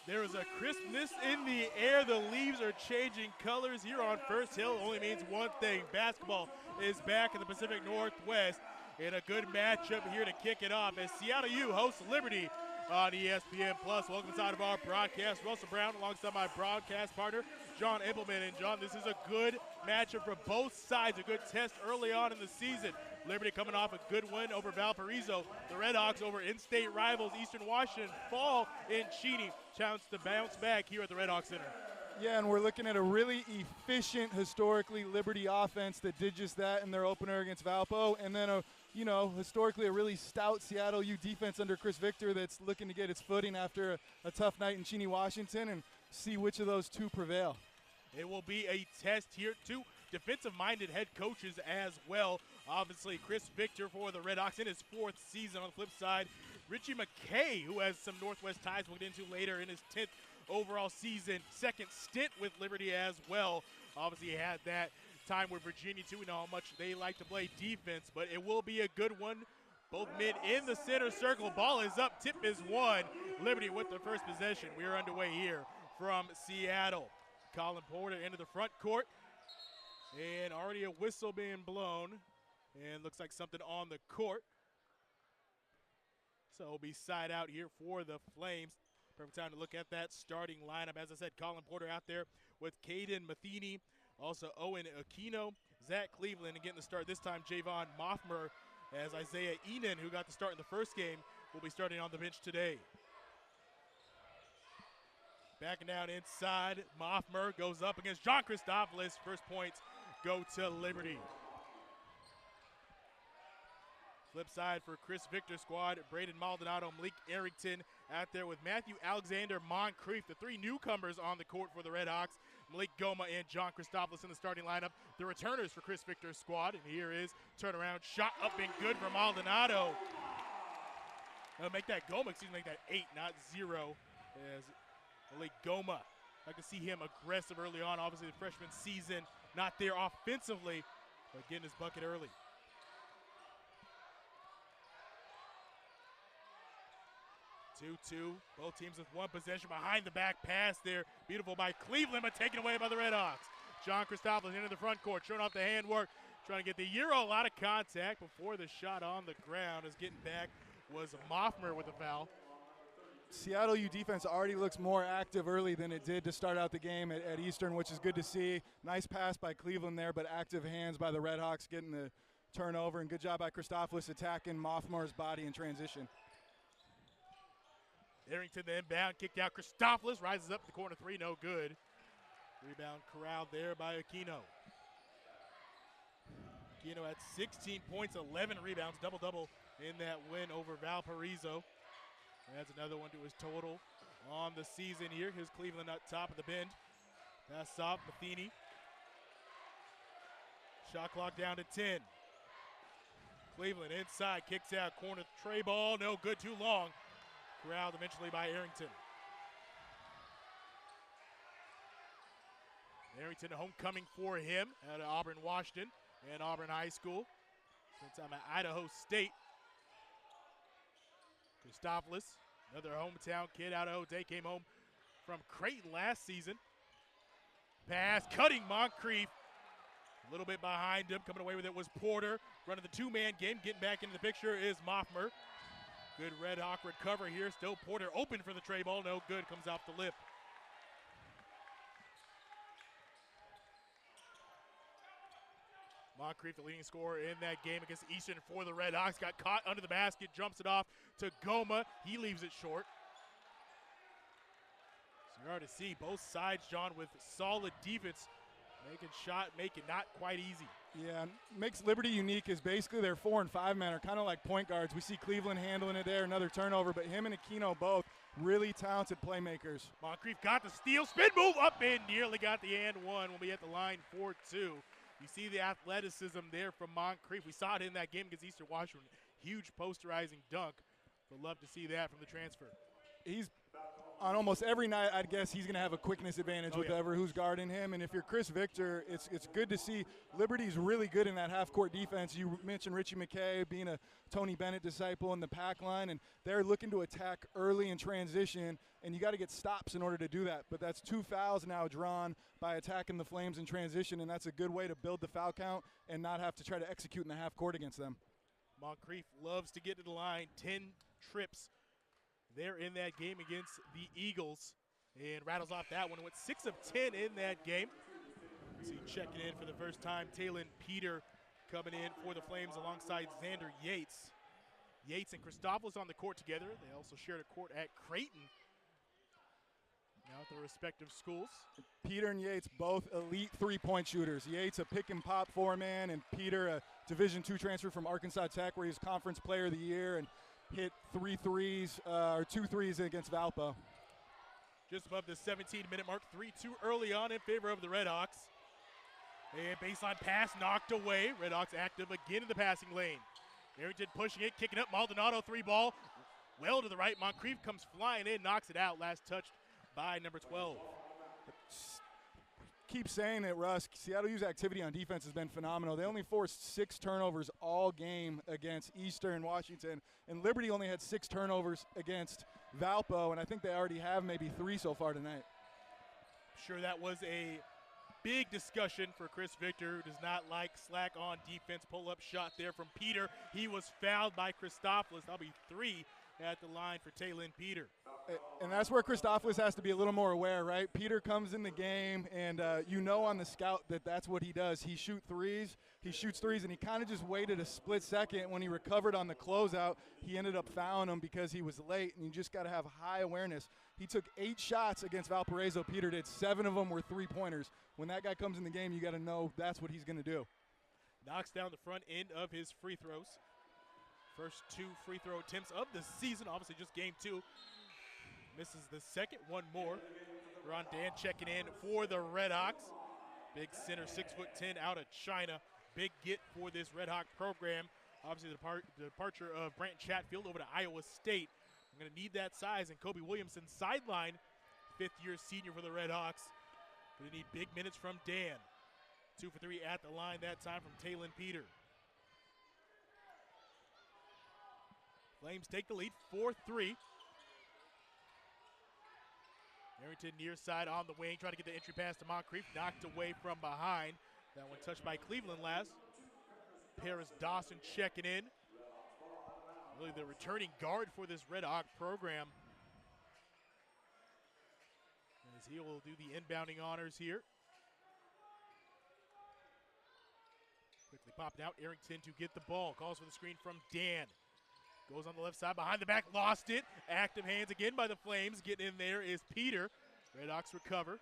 There is a crispness in the air. The leaves are changing colors here on First Hill. It only means one thing. Basketball is back in the Pacific Northwest in a good matchup here to kick it off as Seattle U hosts Liberty on ESPN+. Welcome inside of our broadcast. Russell Brown alongside my broadcast partner, John Impleman. And John, this is a good matchup for both sides, a good test early on in the season. Liberty coming off a good win over Valparaiso. The Redhawks over in-state rivals Eastern Washington fall in Cheney. Challenge to bounce back here at the Redhawk Center. Yeah, and we're looking at a really efficient, historically Liberty offense that did just that in their opener against Valpo, and then historically a really stout Seattle U defense under Chris Victor that's looking to get its footing after a tough night in Cheney, Washington, and see which of those two prevail. It will be a test here. Two defensive-minded head coaches as well. Obviously, Chris Victor for the Redhawks in his fourth season. On the flip side, Richie McKay, who has some Northwest ties we'll get into later in his 10th overall season. Second stint with Liberty as well. Obviously, he had that time with Virginia, too. We know how much they like to play defense, but it will be a good one. Both men in the center circle. Ball is up. Tip is won. Liberty with the first possession. We are underway here from Seattle. Colin Porter into the front court. And already a whistle being blown. And looks like something on the court. So it'll be side out here for the Flames. Perfect time to look at that starting lineup. As I said, Colin Porter out there with Kaden Metheny. Also Owen Aquino, Zach Cleveland, and getting the start this time, Javon Moffmer, as Isaiah Enan, who got the start in the first game, will be starting on the bench today. Backing down inside, Moffmer goes up against John Christopoulos. First points go to Liberty. Flip side for Chris Victor squad, Braden Maldonado, Malik Arrington out there with Matthew Alexander, Moncrief, the three newcomers on the court for the Redhawks. Malik Goma and John Christopoulos in the starting lineup. The returners for Chris Victor's squad, and here is turnaround shot up and good for Maldonado. Make that 8, not 0, as Malik Goma. I can see him aggressive early on. Obviously, the freshman season not there offensively, but getting his bucket early. 2-2, both teams with one possession. Behind the back pass there, beautiful by Cleveland, but taken away by the Redhawks. John Christopoulos into the front court, showing off the handwork, trying to get the Euro. A lot of contact before the shot on the ground. As getting back was Moffmer with a foul. Seattle U defense already looks more active early than it did to start out the game at Eastern, which is good to see. Nice pass by Cleveland there, but active hands by the Redhawks getting the turnover, and good job by Christopoulos attacking Moffmer's body in transition. Arrington the inbound, kicked out. Christopoulos rises up the corner three, no good. Rebound corralled there by Aquino. Aquino had 16 points, 11 rebounds, double-double in that win over Valparaiso. Adds another one to his total on the season here. Here's Cleveland up top of the bend. Pass off, Metheny. Shot clock down to 10. Cleveland inside, kicks out, corner tray ball, no good, too long. Corralled eventually by Arrington. Arrington, homecoming for him out of Auburn, Washington, and Auburn High School. Spent time at Idaho State. Christopoulos, another hometown kid out of O'Day, came home from Creighton last season. Pass, cutting Moncrief. A little bit behind him, coming away with it was Porter. Running the two-man game, getting back into the picture is Moffmer. Good Red Hawk recovery here. Still Porter open for the tray ball. No good. Comes off the lip. Moncrief, the leading scorer in that game against Eastern for the Red Hawks. Got caught under the basket. Jumps it off to Goma. He leaves it short. So you're hard to see both sides, John, with solid defense. Making shot, making not quite easy. Yeah, makes Liberty unique is basically their 4 and 5 men are kind of like point guards. We see Cleveland handling it there, another turnover, but him and Aquino both really talented playmakers. Moncrief got the steal, spin move up and nearly got the and one. We'll be at the line for 2. You see the athleticism there from Moncrief. We saw it in that game against Eastern Washington. Huge posterizing dunk. Would love to see that from the transfer. on almost every night, I'd guess he's going to have a quickness advantage with whoever who's guarding him. And if you're Chris Victor, it's good to see Liberty's really good in that half-court defense. You mentioned Richie McKay being a Tony Bennett disciple in the pack line, and they're looking to attack early in transition, and you got to get stops in order to do that. But that's 2 fouls now drawn by attacking the Flames in transition, and that's a good way to build the foul count and not have to try to execute in the half-court against them. Moncrief loves to get to the line, 10 trips there in that game against the Eagles, and rattles off that one. Went 6 of 10 in that game. See, checking in for the first time, Talon Peter coming in for the Flames alongside Xander Yates. Yates and Christopoulos on the court together. They also shared a court at Creighton. Now at their respective schools. Peter and Yates, both elite three-point shooters. Yates, a pick-and-pop four-man, and Peter, a Division II transfer from Arkansas Tech, where he was Conference Player of the Year and hit 2 threes against Valpo. Just above the 17-minute mark, 3-2 early on in favor of the Redhawks. And baseline pass knocked away. Redhawks active again in the passing lane. Arrington pushing it, kicking up. Maldonado 3-ball. Well to the right. Moncrief comes flying in, knocks it out. Last touched by number 12. Keep saying it, Russ. Seattle U's activity on defense has been phenomenal. They only forced 6 turnovers all game against Eastern Washington, and Liberty only had 6 turnovers against Valpo, and I think they already have maybe 3 so far tonight. Sure, that was a big discussion for Chris Victor, who does not like slack on defense. Pull-up shot there from Peter. He was fouled by Christopoulos. That'll be 3 at the line for Talon Peter. And that's where Christopoulos has to be a little more aware, right? Peter comes in the game, and you know on the scout that that's what he does. He shoots threes, and he kind of just waited a split second. When he recovered on the closeout, he ended up fouling him because he was late, and you just got to have high awareness. He took 8 shots against Valparaiso. Peter did. 7 of them were three-pointers. When that guy comes in the game, you got to know that's what he's going to do. Knocks down the front end of his free throws. First 2 free throw attempts of the season, obviously just game 2. Misses the second, one more. Ron Dan checking in for the Redhawks. Big center, 6'10" out of China. Big get for this Redhawk program. Obviously the departure of Brant Chatfield over to Iowa State. I'm going to need that size. And Kobe Williamson sideline, 5th-year senior for the Redhawks. Going to need big minutes from Dan. 2 for 3 at the line that time from Talon Peter. Flames take the lead, 4-3. Arrington near side on the wing, trying to get the entry pass to Moncrief, knocked away from behind. That one touched by Cleveland last. Paris Dawson checking in. Really the returning guard for this Red Hawk program. As he will do the inbounding honors here. Quickly popped out, Arrington to get the ball. Calls for the screen from Dan. Goes on the left side, behind the back, lost it. Active hands again by the Flames. Getting in there is Peter. Redhawks recover.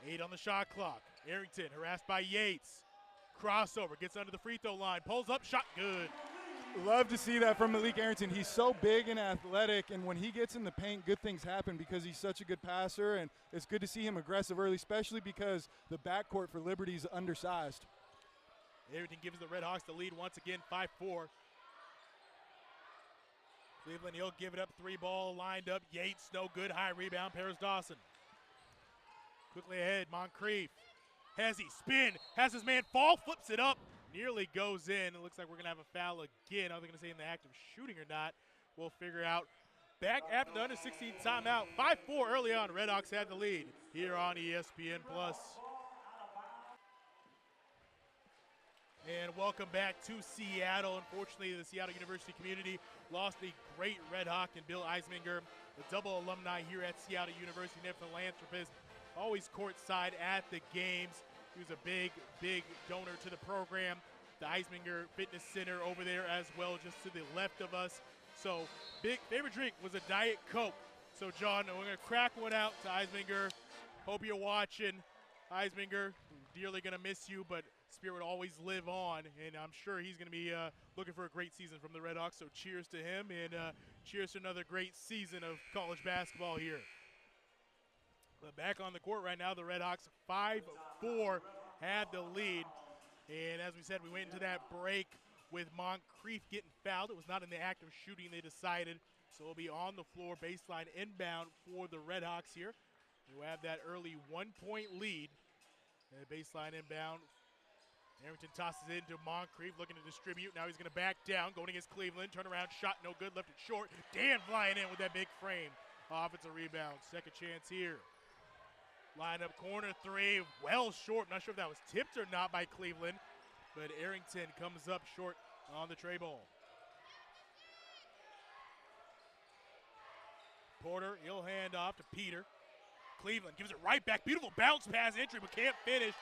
8 on the shot clock. Arrington harassed by Yates. Crossover, gets under the free throw line. Pulls up, shot good. Love to see that from Malik Arrington. He's so big and athletic, and when he gets in the paint, good things happen because he's such a good passer, and it's good to see him aggressive early, especially because the backcourt for Liberty is undersized. Arrington gives the Redhawks the lead once again, 5-4. Cleveland, he'll give it up, 3-ball lined up. Yates, no good, high rebound, Paris Dawson. Quickly ahead, Moncrief. Has he spin, has his man fall, flips it up, nearly goes in. It looks like we're going to have a foul again. I don't think I'm going to say in the act of shooting or not. We'll figure out. Back after the under-16 timeout, 5-4 early on. Redhawks had the lead here on ESPN+. And welcome back to Seattle. Unfortunately, the Seattle University community lost a great Red Hawk and Bill Eisminger, the double alumni here at Seattle University, and a philanthropist, always courtside at the games. He was a big, big donor to the program. The Eisminger Fitness Center over there as well, just to the left of us. So, big favorite drink was a Diet Coke. So, John, we're going to crack one out to Eisminger. Hope you're watching. Eisminger, dearly going to miss you, but spirit will always live on, and I'm sure he's going to be looking for a great season from the Redhawks. So cheers to him, and cheers to another great season of college basketball here. But back on the court right now, the Redhawks 5-4 had the lead. And as we said, we went into that break with Moncrief getting fouled. It was not in the act of shooting, they decided. So we'll be on the floor, baseline inbound for the Redhawks here. Who have that early 1-point lead. And baseline inbound. Arrington tosses it into Moncrief, looking to distribute. Now he's going to back down, going against Cleveland. Turnaround shot, no good, left it short. Dan flying in with that big frame. Offensive rebound, second chance here. Line up corner three, well short. Not sure if that was tipped or not by Cleveland, but Arrington comes up short on the tray ball. Porter, he'll hand off to Peter. Cleveland gives it right back. Beautiful bounce pass entry, but can't finish.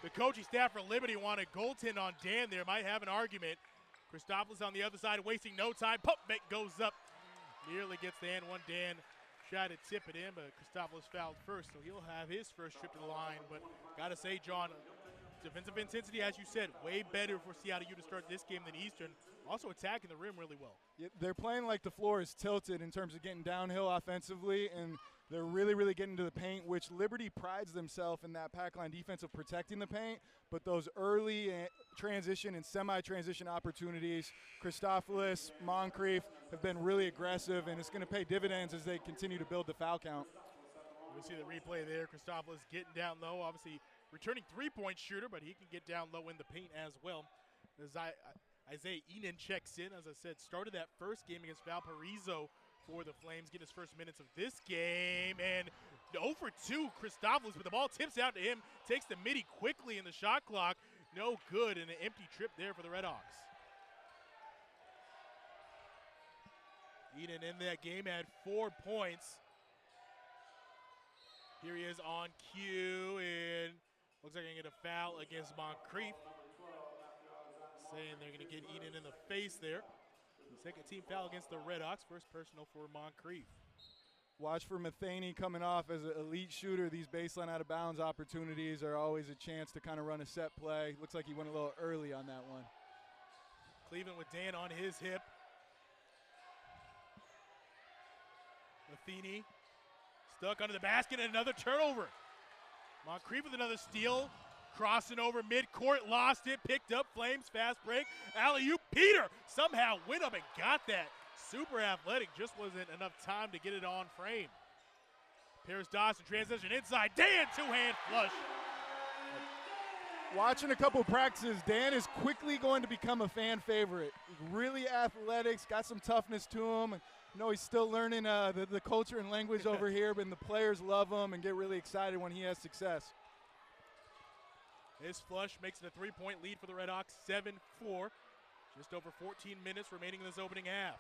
The coaching staff for Liberty want a goaltend on Dan there. Might have an argument. Christopoulos on the other side, wasting no time. Pump fake goes up. Nearly gets the and one. Dan tried to tip it in, but Christopoulos fouled first, so he'll have his first trip to the line. But gotta say, John, defensive intensity, as you said, way better for Seattle U to start this game than Eastern. Also attacking the rim really well. Yeah, they're playing like the floor is tilted in terms of getting downhill offensively, and they're really, really getting to the paint, which Liberty prides themselves in that pack line defense of protecting the paint. But those early transition and semi-transition opportunities, Christopoulos, Moncrief have been really aggressive, and it's going to pay dividends as they continue to build the foul count. We see the replay there. Christopoulos getting down low, obviously returning three-point shooter, but he can get down low in the paint as well. As Isaiah Enan checks in, as I said, started that first game against Valparaiso for the Flames, getting his first minutes of this game. And 0 for 2, Christopoulos, but the ball tips out to him, takes the midi quickly in the shot clock. No good, and an empty trip there for the Redhawks. Enan in that game had 4 points. Here he is on cue, and looks like they're going to get a foul against Moncrief. Saying they're going to get Enan in the face there. Second team foul against the Redhawks. First personal for Moncrief. Watch for Metheny coming off as an elite shooter. These baseline out of bounds opportunities are always a chance to kind of run a set play. Looks like he went a little early on that one. Cleveland with Dan on his hip. Metheny stuck under the basket and another turnover. Moncrief with another steal. Crossing over midcourt, lost it, picked up, Flames, fast break. Alley-oop, Peter somehow went up and got that. Super athletic, just wasn't enough time to get it on frame. Paris Dawson, transition inside, Dan, two-hand flush. Watching a couple practices, Dan is quickly going to become a fan favorite. Really athletic, got some toughness to him. I know he's still learning the culture and language over here, but the players love him and get really excited when he has success. His flush makes it a 3-point lead for the Redhawks, 7-4. Just over 14 minutes remaining in this opening half.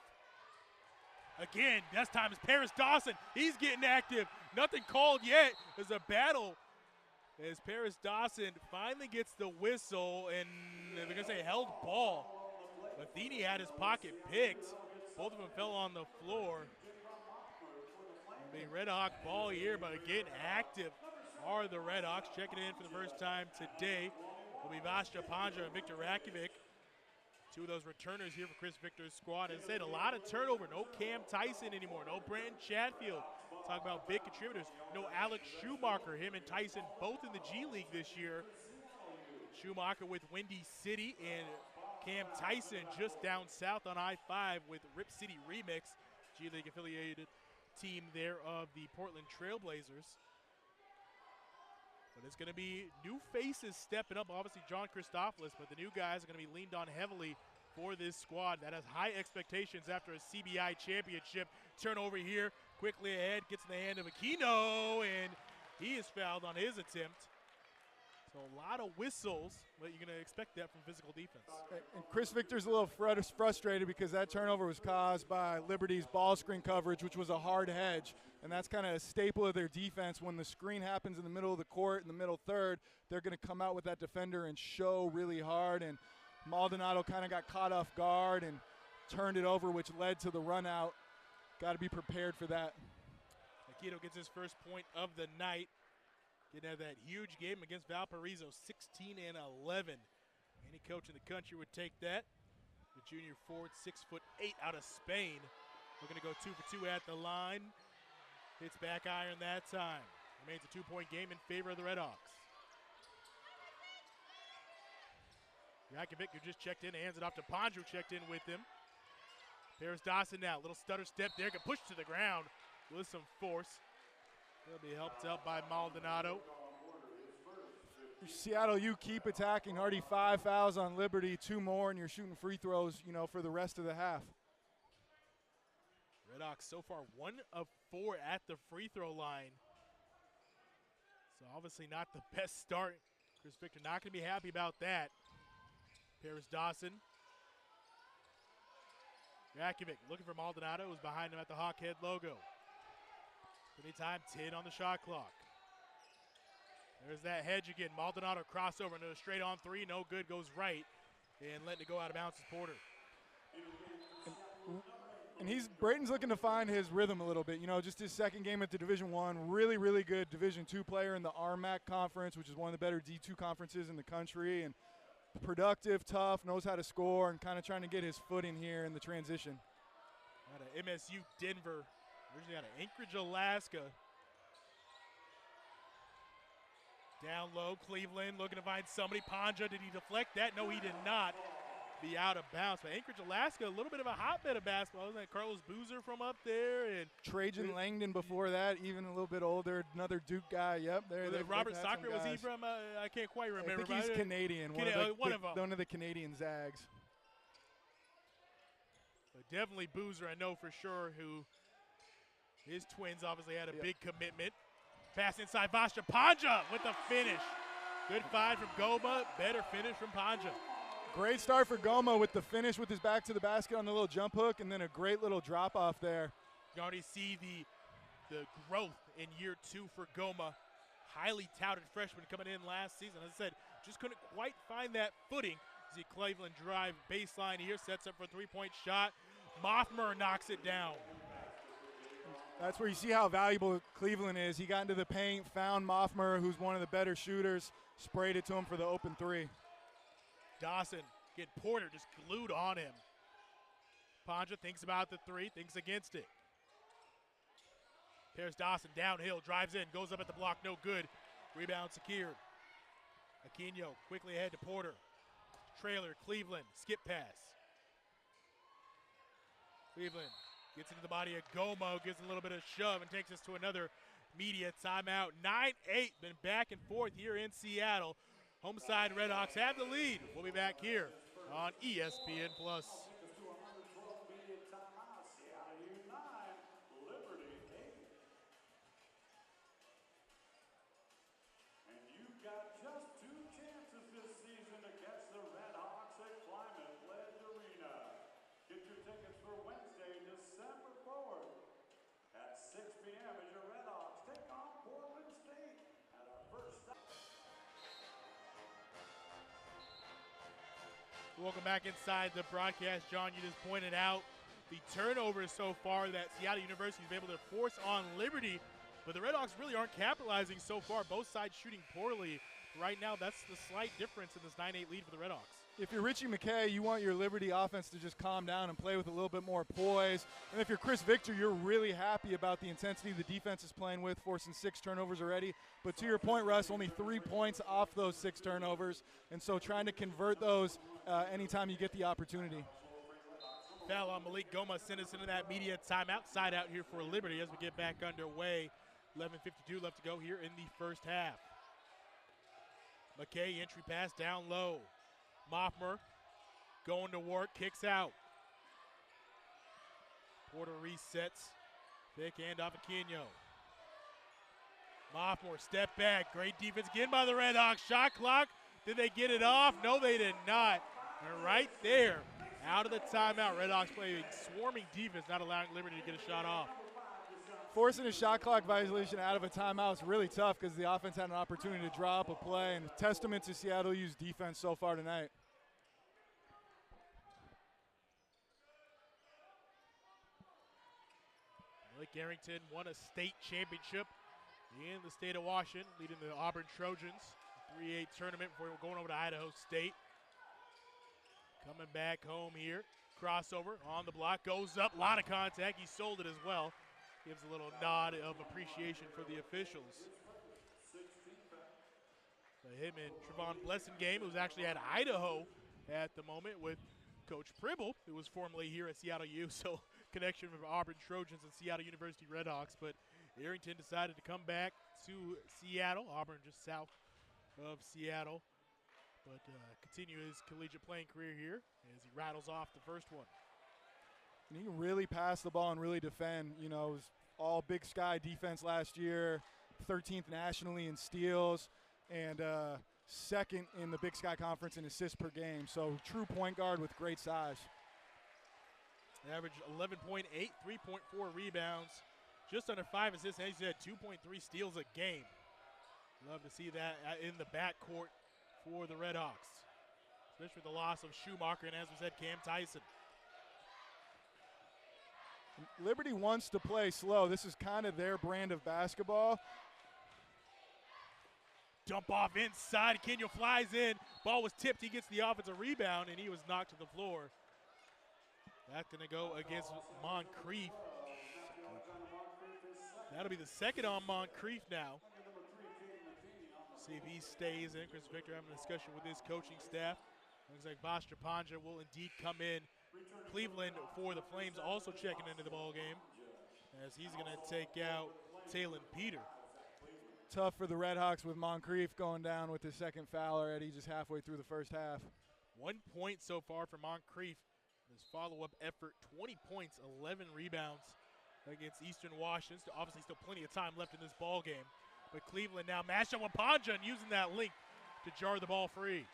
Again, this time is Paris Dawson. He's getting active. Nothing called yet. There's a battle as Paris Dawson finally gets the whistle, and they're going to say held ball. Metheny had his pocket picked. Both of them fell on the floor. The Redhawk ball here, but again, active are the Redhawks. Checking in for the first time today will be Vasya Panja and Victor Rakovic. Two of those returners here for Chris Victor's squad. As I said, a lot of turnover. No Cam Tyson anymore. No Brandon Chatfield. Talk about big contributors. No Alex Schumacher. Him and Tyson both in the G League this year. Schumacher with Windy City, and Cam Tyson just down south on I-5 with Rip City Remix, G League affiliated team there of the Portland Trailblazers. But it's going to be new faces stepping up. Obviously, John Christopoulos, but the new guys are going to be leaned on heavily for this squad that has high expectations after a CBI championship. Turnover here, quickly ahead, gets in the hand of Aquino, and he is fouled on his attempt. So a lot of whistles, but you're going to expect that from physical defense. And Chris Victor's a little frustrated because that turnover was caused by Liberty's ball screen coverage, which was a hard hedge. And that's kind of a staple of their defense. When the screen happens in the middle of the court, in the middle third, they're going to come out with that defender and show really hard. And Maldonado kind of got caught off guard and turned it over, which led to the run out. Got to be prepared for that. Aquino gets his first point of the night. Getting out of that huge game against Valparaiso, 16-11. Any coach in the country would take that. The junior forward, 6'8" out of Spain. We're going to go 2 for 2 at the line. Hits back iron that time. Remains a 2-point game in favor of the Redhawks. Jakovic, who just checked in, hands it off to Pondra, who checked in with him. Paris Dawson now, little stutter step there, get pushed to the ground with some force. He'll be helped out by Maldonado. Seattle, you keep attacking. Already 5 fouls on Liberty, 2 more, and you're shooting free throws, for the rest of the half. Redhawks so far 1 of 4 at the free throw line. So obviously not the best start. Chris Victor not going to be happy about that. Paris Dawson. Rakovic looking for Maldonado, who's behind him at the Hawkhead logo. Anytime, 10 on the shot clock. There's that hedge again. Maldonado crossover into a straight on 3. No good, goes right. And letting it go out of bounds is Porter. And Brayton's looking to find his rhythm a little bit. Just his second game at the Division I. Really, really good Division II player in the RMAC conference, which is one of the better D2 conferences in the country. And productive, tough, knows how to score, and kind of trying to get his foot in here in the transition. Out of MSU Denver. Originally out of Anchorage, Alaska. Down low, Cleveland looking to find somebody. Panja, did he deflect that? No, he did not. Be out of bounds. But Anchorage, Alaska, a little bit of a hotbed of basketball. Wasn't that Carlos Boozer from up there? And Trajan Langdon before that, even a little bit older. Another Duke guy. Yep. Robert Soccer, was he from? I can't quite remember. I think he's Canadian. One of the Canadian Zags. But definitely Boozer, I know for sure, who his twins obviously had a big commitment. Pass inside Vastra. Panja with the finish. Good find from Goma. Better finish from Panja. Great start for Goma with the finish with his back to the basket on the little jump hook, and then a great little drop off there. You already see the growth in year 2 for Goma. Highly touted freshman coming in last season. As I said, just couldn't quite find that footing. See Cleveland drive baseline here, sets up for a 3-point shot. Mothmer knocks it down. That's where you see how valuable Cleveland is. He got into the paint, found Mothmer, who's one of the better shooters, sprayed it to him for the open 3. Dawson, get Porter just glued on him. Panja thinks about the 3, thinks against it. Paris Dawson downhill, drives in, goes up at the block, no good. Rebound secured. Aquino quickly ahead to Porter. Trailer, Cleveland, skip pass. Cleveland gets into the body of Gomo, gives a little bit of shove, and takes us to another media timeout. 9-8, been back and forth here in Seattle. Homeside Redhawks have the lead. We'll be back here on ESPN+. Welcome back inside the broadcast. John, you just pointed out the turnovers so far that Seattle University has been able to force on Liberty, but the Redhawks really aren't capitalizing so far. Both sides shooting poorly. Right now, that's the slight difference in this 9-8 lead for the Redhawks. If you're Richie McKay, you want your Liberty offense to just calm down and play with a little bit more poise. And if you're Chris Victor, you're really happy about the intensity the defense is playing with, forcing 6 turnovers already. But to your point, Russ, only 3 points off those 6 turnovers. And so trying to convert those anytime you get the opportunity. Foul on Malik Goma sent us into that media timeout. Side out here for Liberty as we get back underway. 11:52 left to go here in the first half. McKay, entry pass down low. Moffmer going to work, kicks out. Porter resets. Thick hand off Aquino. Moffmer, step back. Great defense again by the Redhawks. Shot clock. Did they get it off? No, they did not. And right there, out of the timeout, Redhawks playing swarming defense, not allowing Liberty to get a shot off. Forcing a shot clock violation out of a timeout is really tough because the offense had an opportunity to draw up a play, and testament to Seattle U's defense so far tonight. Lake Arrington won a state championship in the state of Washington, leading the Auburn Trojans. 3-8 tournament before going over to Idaho State. Coming back home here. Crossover on the block, goes up, a lot of contact. He sold it as well. Gives a little nod of appreciation for the officials. So him and Trevon Blessing game, who's actually at Idaho at the moment with Coach Pribble, who was formerly here at Seattle U, so connection with Auburn Trojans and Seattle University Redhawks. But Arrington decided to come back to Seattle. Auburn just south of Seattle. But continue his collegiate playing career here as he rattles off the first one. And he can really pass the ball and really defend. You know, it was all Big Sky defense last year, 13th nationally in steals, and second in the Big Sky Conference in assists per game. So true point guard with great size. Average 11.8, 3.4 rebounds, just under 5 assists, and he's had 2.3 steals a game. Love to see that in the backcourt for the Redhawks, especially with the loss of Schumacher and, as we said, Cam Tyson. Liberty wants to play slow. This is kind of their brand of basketball. Dump off inside. Kenyo flies in. Ball was tipped. He gets the offensive rebound, and he was knocked to the floor. That's going to go against Moncrief. That'll be the second on Moncrief now. See if he stays in. Chris Victor having a discussion with his coaching staff. Looks like Bosch Japanja will indeed come in. Cleveland for the Flames also checking into the ball game as he's going to take out Talon Peter. Tough for the Redhawks with Moncrief going down with his second foul already just halfway through the first half. 1 point so far for Moncrief. His follow-up effort, 20 points, 11 rebounds against Eastern Washington. Obviously still plenty of time left in this ball game. But Cleveland now matched up with Panja and using that length to jar the ball free.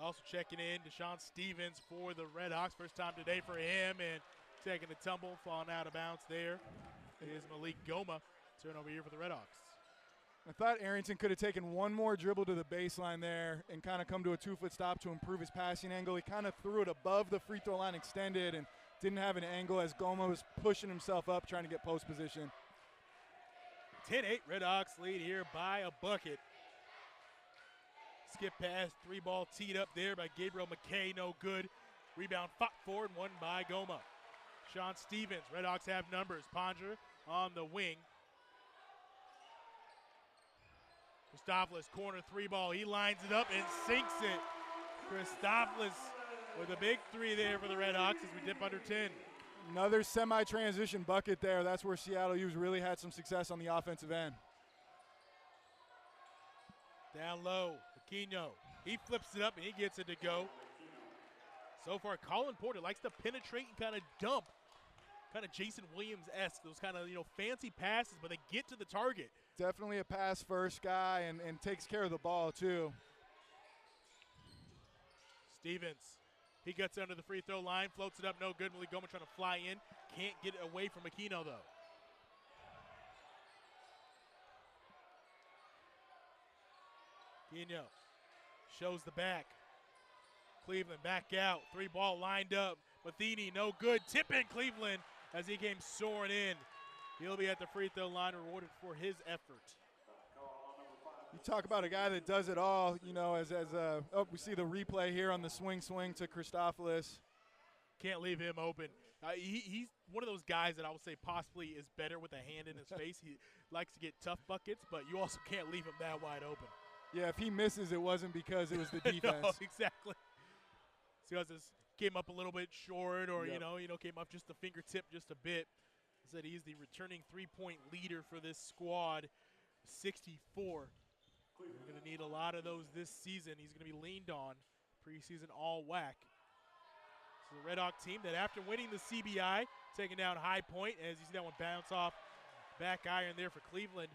Also checking in, Deshaun Stevens for the Redhawks. First time today for him, and taking the tumble, falling out of bounds there is Malik Goma. Turnover here for the Redhawks. I thought Arrington could have taken one more dribble to the baseline there and kind of come to a 2-foot stop to improve his passing angle. He kind of threw it above the free throw line extended and didn't have an angle as Goma was pushing himself up trying to get post position. 10-8, Redhawks lead here by a bucket. Skip pass, 3-ball teed up there by Gabriel McKay, no good. Rebound fought forward, won by Goma. Sean Stevens, Redhawks have numbers. Ponder on the wing. Christopoulos, corner 3-ball. He lines it up and sinks it. Christopoulos with a big 3 there for the Redhawks as we dip under 10. Another semi-transition bucket there. That's where Seattle U's really had some success on the offensive end. Down low, Aquino. He flips it up and he gets it to go. So far, Colin Porter likes to penetrate and kind of dump. Kind of Jason Williams-esque, those kind of, fancy passes, but they get to the target. Definitely a pass-first guy and takes care of the ball, too. Stevens, he gets under the free throw line, floats it up, no good. Malik Goma trying to fly in. Can't get it away from Aquino, though. Aquino shows the back. Cleveland back out. 3-ball lined up. Metheny, no good. Tip in Cleveland as he came soaring in. He'll be at the free throw line, rewarded for his effort. You talk about a guy that does it all, we see the replay here on the swing to Christopoulos. Can't leave him open. He's one of those guys that I would say possibly is better with a hand in his face. He likes to get tough buckets, but you also can't leave him that wide open. Yeah, if he misses, it wasn't because it was the defense. No, exactly. Because this came up a little bit short, or yep. Came up just a fingertip, just a bit. Said he's the returning 3-point leader for this squad, 64. We're going to need a lot of those this season. He's going to be leaned on preseason all WAC. So the Red Hawk team that after winning the CBI, taking down High Point, as you see that one bounce off back iron there for Cleveland.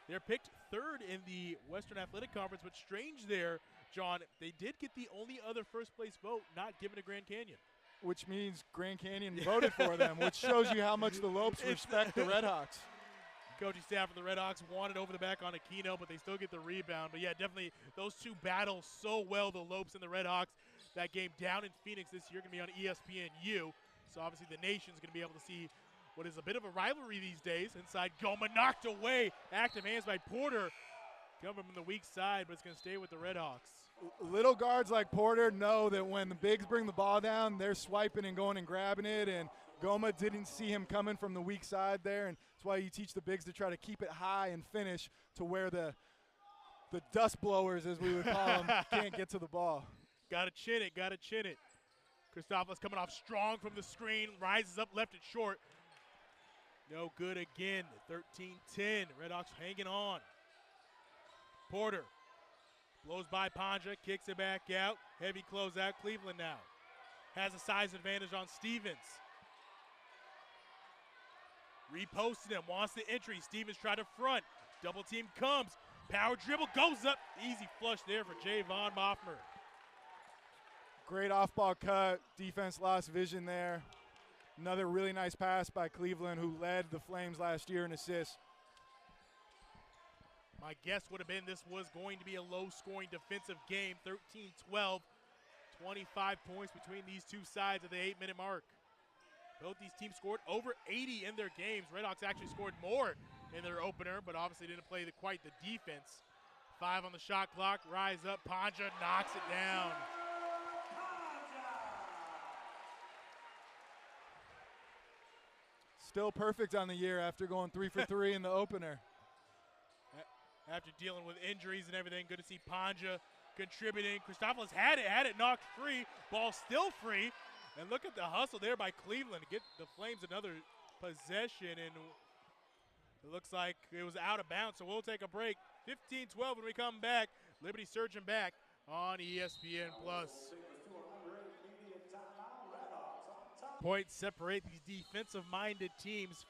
They're picked 3rd in the Western Athletic Conference, but strange there, John, they did get the only other first-place vote not given to Grand Canyon. Which means Grand Canyon voted for them, which shows you how much the Lopes respect the Redhawks. Coaching staff of the Redhawks wanted over the back on Aquino, but they still get the rebound. But, yeah, definitely those two battle so well, the Lopes and the Redhawks. That game down in Phoenix this year going to be on ESPNU. So, obviously, the nation's going to be able to see what is a bit of a rivalry these days. Inside Goma knocked away. Active hands by Porter. Coming from the weak side, but it's going to stay with the Redhawks. Little guards like Porter know that when the bigs bring the ball down, they're swiping and going and grabbing it, and Goma didn't see him coming from the weak side there, and that's why you teach the bigs to try to keep it high and finish to where the the dust blowers, as we would call them, can't get to the ball. Got to chin it, got to chin it. Christopoulos coming off strong from the screen, rises up, left it short. No good again. 13-10. Redhawks hanging on. Porter blows by Panja, kicks it back out. Heavy closeout. Cleveland now has a size advantage on Stevens. Reposting him, wants the entry. Stevens try to front. Double team comes. Power dribble goes up. Easy flush there for Javon Moffmer. Great off-ball cut. Defense lost vision there. Another really nice pass by Cleveland, who led the Flames last year in assists. My guess would have been this was going to be a low-scoring defensive game. 13-12. 25 points between these two sides at the 8-minute mark. Both these teams scored over 80 in their games. Redhawks actually scored more in their opener, but obviously didn't play quite the defense. 5 on the shot clock. Rise up. Panja knocks it down. Still perfect on the year after going 3 for 3 in the opener. After dealing with injuries and everything, good to see Panja contributing. Christopoulos had it knocked free. Ball still free. And look at the hustle there by Cleveland to get the Flames another possession. And it looks like it was out of bounds, so we'll take a break. 15-12 when we come back. Liberty surging back on ESPN+. Points separate these defensive-minded teams,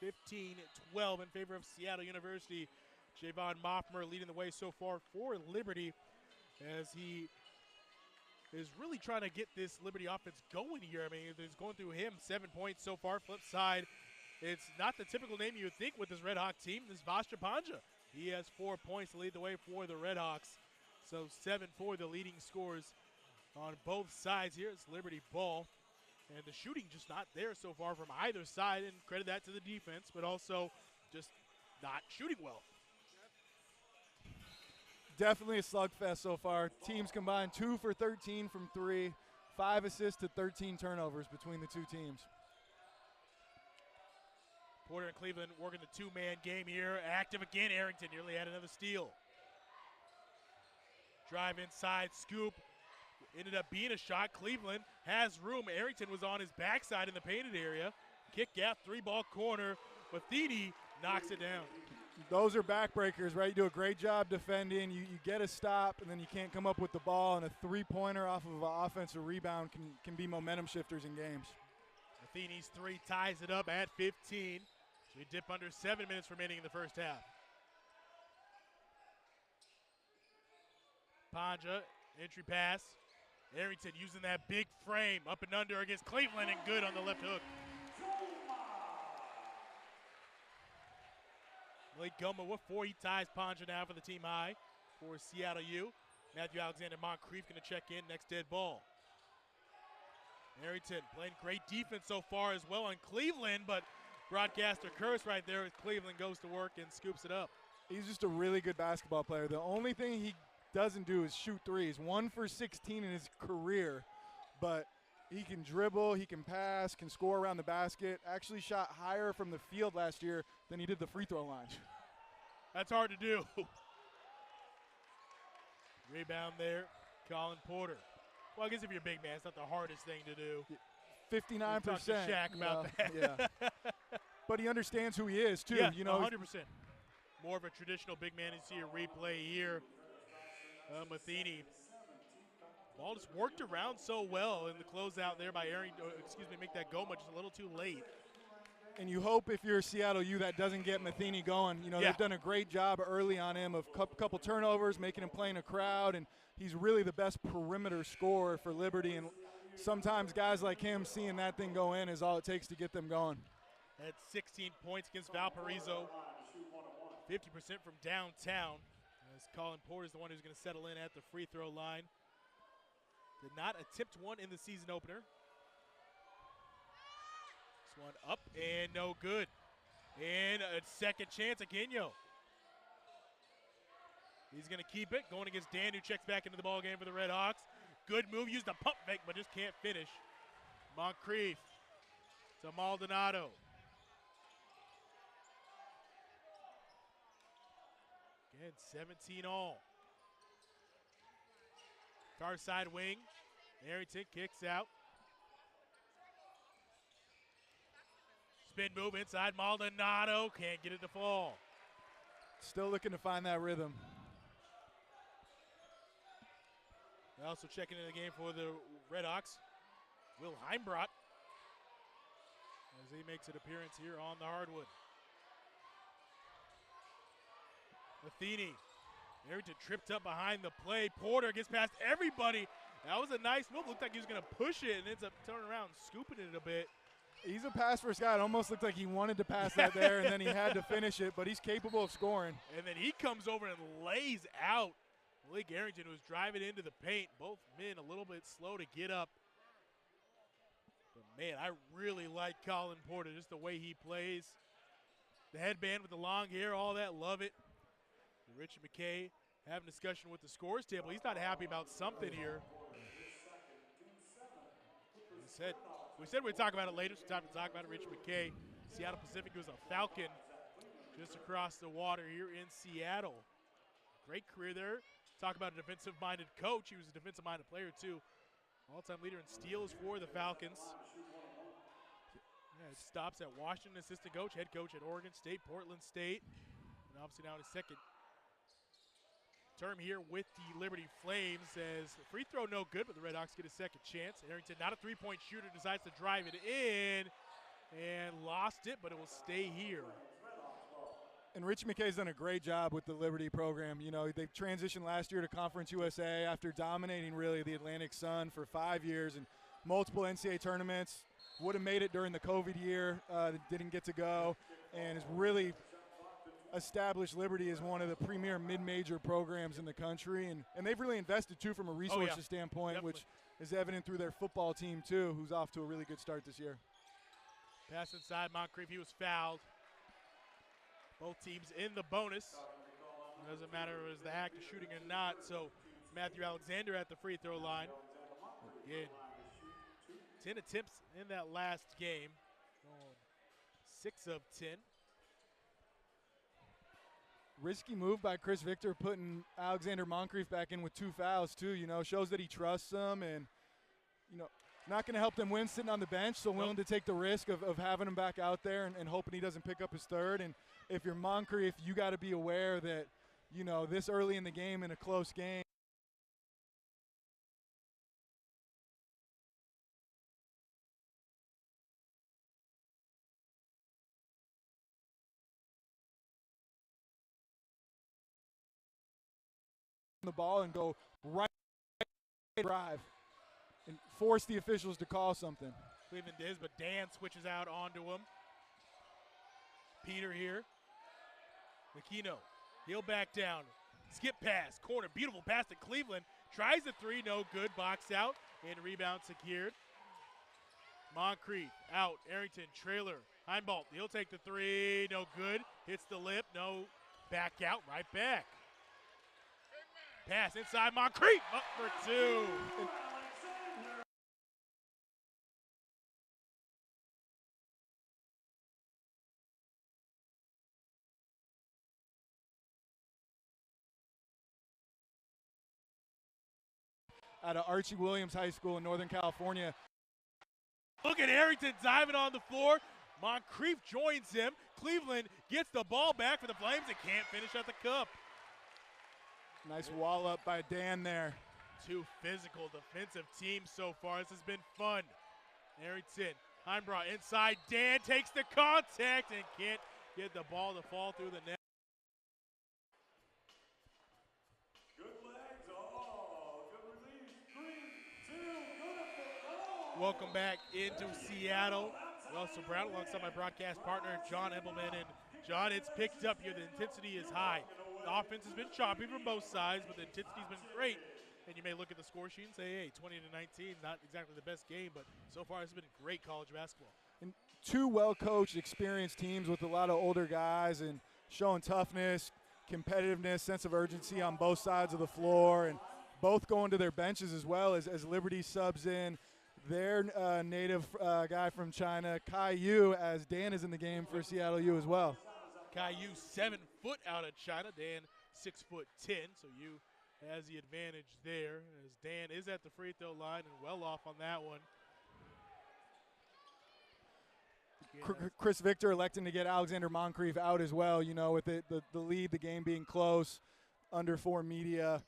15-12 in favor of Seattle University. Javon Moffmer leading the way so far for Liberty as he is really trying to get this Liberty offense going here. I mean, it's going through him, 7 points so far. Flip side, it's not the typical name you would think with this Redhawk team. This is Vastra Panja. He has 4 points to lead the way for the Redhawks. So 7 for the leading scores on both sides here. It's Liberty ball. And the shooting just not there so far from either side, and credit that to the defense, but also just not shooting well. Definitely a slugfest so far. Teams combined 2 for 13 from 3, 5 assists to 13 turnovers between the two teams. Porter and Cleveland working the two-man game here. Active again. Arrington nearly had another steal. Drive inside, scoop. Ended up being a shot. Cleveland has room. Arrington was on his backside in the painted area. Kick gap, 3-ball corner. Metheny knocks it down. Those are backbreakers, right? You do a great job defending. You get a stop, and then you can't come up with the ball, and a three-pointer off of an offensive rebound can be momentum shifters in games. Metheny's 3 ties it up at 15. So we dip under 7 minutes remaining in the first half. Panja, entry pass. Arrington using that big frame up and under against Cleveland, and good on the left hook. Blake Goma with 4. He ties Panja now for the team high for Seattle U. Matthew Alexander Moncrief going to check in next dead ball. Arrington playing great defense so far as well on Cleveland, but broadcaster curse right there as Cleveland goes to work and scoops it up. He's just a really good basketball player. The only thing he doesn't do is shoot threes. 1 for 16 in his career, but he can dribble, he can pass, can score around the basket. Actually shot higher from the field last year than he did the free throw line. That's hard to do. Rebound there, Colin Porter. Well, I guess if you're a big man, it's not the hardest thing to do. 59%. Talk to Shaq about that. Yeah. But he understands who he is too. Yeah, you know, 100%. More of a traditional big man. You see a replay here. Metheny. Ball just worked around so well in the closeout there by make that go much just a little too late. And you hope if you're Seattle U that doesn't get Metheny going. You know, they've done a great job early on him of couple turnovers, making him play in a crowd, and he's really the best perimeter scorer for Liberty. And sometimes guys like him seeing that thing go in is all it takes to get them going. Had 16 points against Valparaiso, 50% from downtown. As Colin Porter is the one who's going to settle in at the free throw line. Did not attempt one in the season opener. This one up and no good. And a second chance, Aguinho. He's going to keep it, going against Dan, who checks back into the ball game for the Redhawks. Good move, used a pump fake, but just can't finish. Moncrief to Maldonado. Again, 17 all. Far side wing. Arrington kicks out. Spin move inside. Maldonado can't get it to fall. Still looking to find that rhythm. Also checking in the game for the Redhawks, Will Heimbrot, as he makes an appearance here on the hardwood. Metheny. Arrington tripped up behind the play. Porter gets past everybody. That was a nice move. Looked like he was going to push it and ends up turning around and scooping it a bit. He's a pass first guy. It almost looked like he wanted to pass that there, and then he had to finish it, but he's capable of scoring. And then he comes over and lays out Malik Arrington, who's driving into the paint. Both men a little bit slow to get up. But, man, I really like Colin Porter, just the way he plays. The headband with the long hair, all that, love it. Richie McKay having a discussion with the scores table. He's not happy about something here. We said we'd talk about it later, so time to talk about it. Richie McKay, Seattle Pacific, who was a Falcon just across the water here in Seattle. Great career there. Talk about a defensive-minded coach. He was a defensive-minded player, too. All-time leader in steals for the Falcons. Yeah, it stops at Washington, assistant coach, head coach at Oregon State, Portland State, and obviously now in his second term here with the Liberty Flames. As free throw no good, but the Redhawks get a second chance. Arrington, not a three-point shooter, decides to drive it in and lost it, but it will stay here. And Richie McKay's done a great job with the Liberty program. You know, they transitioned last year to Conference USA after dominating really the Atlantic Sun for 5 years and multiple NCAA tournaments. Would have made it during the COVID year, didn't get to go, and has really established Liberty as one of the premier mid-major programs in the country. And they've really invested, too, from a resources standpoint, Definitely. which is evident through their football team, too, who's off to a really good start this year. Pass inside Moncrief. He was fouled. Both teams in the bonus. It doesn't matter if it was the act of shooting or not. So Matthew Alexander at the free throw line. Again, 10 attempts in that last game. 6 of 10. Risky move by Chris Victor, putting Alexander Moncrief back in with 2 fouls, too. You know, shows that he trusts them and, you know, not going to help them win sitting on the bench, so willing to take the risk of having him back out there and hoping he doesn't pick up his third. And if you're Moncrief, you got to be aware that, you know, this early in the game in a close game, the ball and go right drive and force the officials to call something. Cleveland is, but Dan switches out onto him. Peter here. Makino, he'll back down. Skip pass, corner, beautiful pass to Cleveland. Tries the three, no good, box out, and rebound secured. Moncrief out, Arrington, trailer, Heimbolt, he'll take the three, no good. Hits the lip, no, back out, right back. Pass inside, Moncrief, up for 2. Out of Archie Williams High School in Northern California. Look at Arrington diving on the floor. Moncrief joins him. Cleveland gets the ball back for the Flames and can't finish at the cup. Nice wall up by Dan there. 2 physical defensive teams so far. This has been fun. Arrington, Heimbrot inside. Dan takes the contact and can't get the ball to fall through the net. Welcome back into Seattle. Russell Brown alongside my broadcast partner, John Ebelman. And John, it's picked up here. The intensity is high. The offense has been choppy from both sides, but the intensity's been great. And you may look at the score sheet and say, hey, 20-19, not exactly the best game, but so far it's been great college basketball. And 2 well-coached, experienced teams with a lot of older guys and showing toughness, competitiveness, sense of urgency on both sides of the floor, and both going to their benches as well as Liberty subs in their native guy from China, Kai Yu, as Dan is in the game for Seattle U as well. Kai Yu 7 foot out of China. Dan 6'10", so you has the advantage there, as Dan is at the free throw line and well off on that one. Chris Victor electing to get Alexander Moncrief out as well, you know, with the lead, the game being close, under 4 media.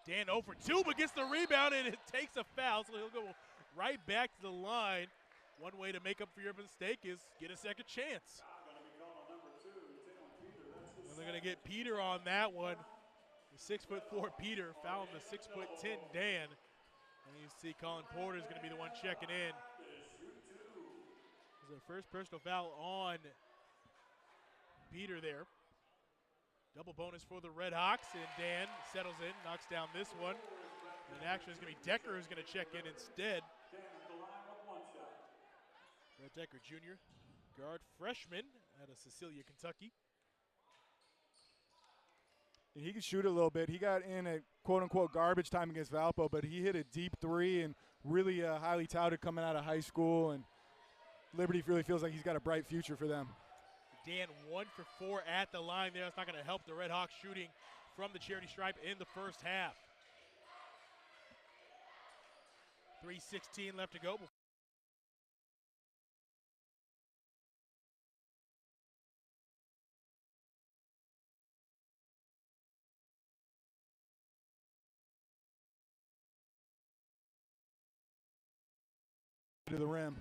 Dan 0 for 2, but gets the rebound, and it takes a foul, so he'll go right back to the line. One way to make up for your mistake is get a second chance. And they're going to get Peter on that one. The 6'4" Peter fouling the 6'10" Dan. And you see Colin Porter is going to be the one checking in. It's the first personal foul on Peter there. Double bonus for the Red Hawks, and Dan settles in, knocks down this one. And actually, it's going to be Decker who's going to check in instead. Brett Decker Jr., guard freshman out of Cecilia, Kentucky. And he could shoot a little bit. He got in at quote-unquote garbage time against Valpo, but he hit a deep 3 and really highly touted coming out of high school. And Liberty really feels like he's got a bright future for them. Dan 1 for 4 at the line there. That's not going to help the Red Hawks shooting from the charity stripe in the first half. 3:16 left to go. To the rim.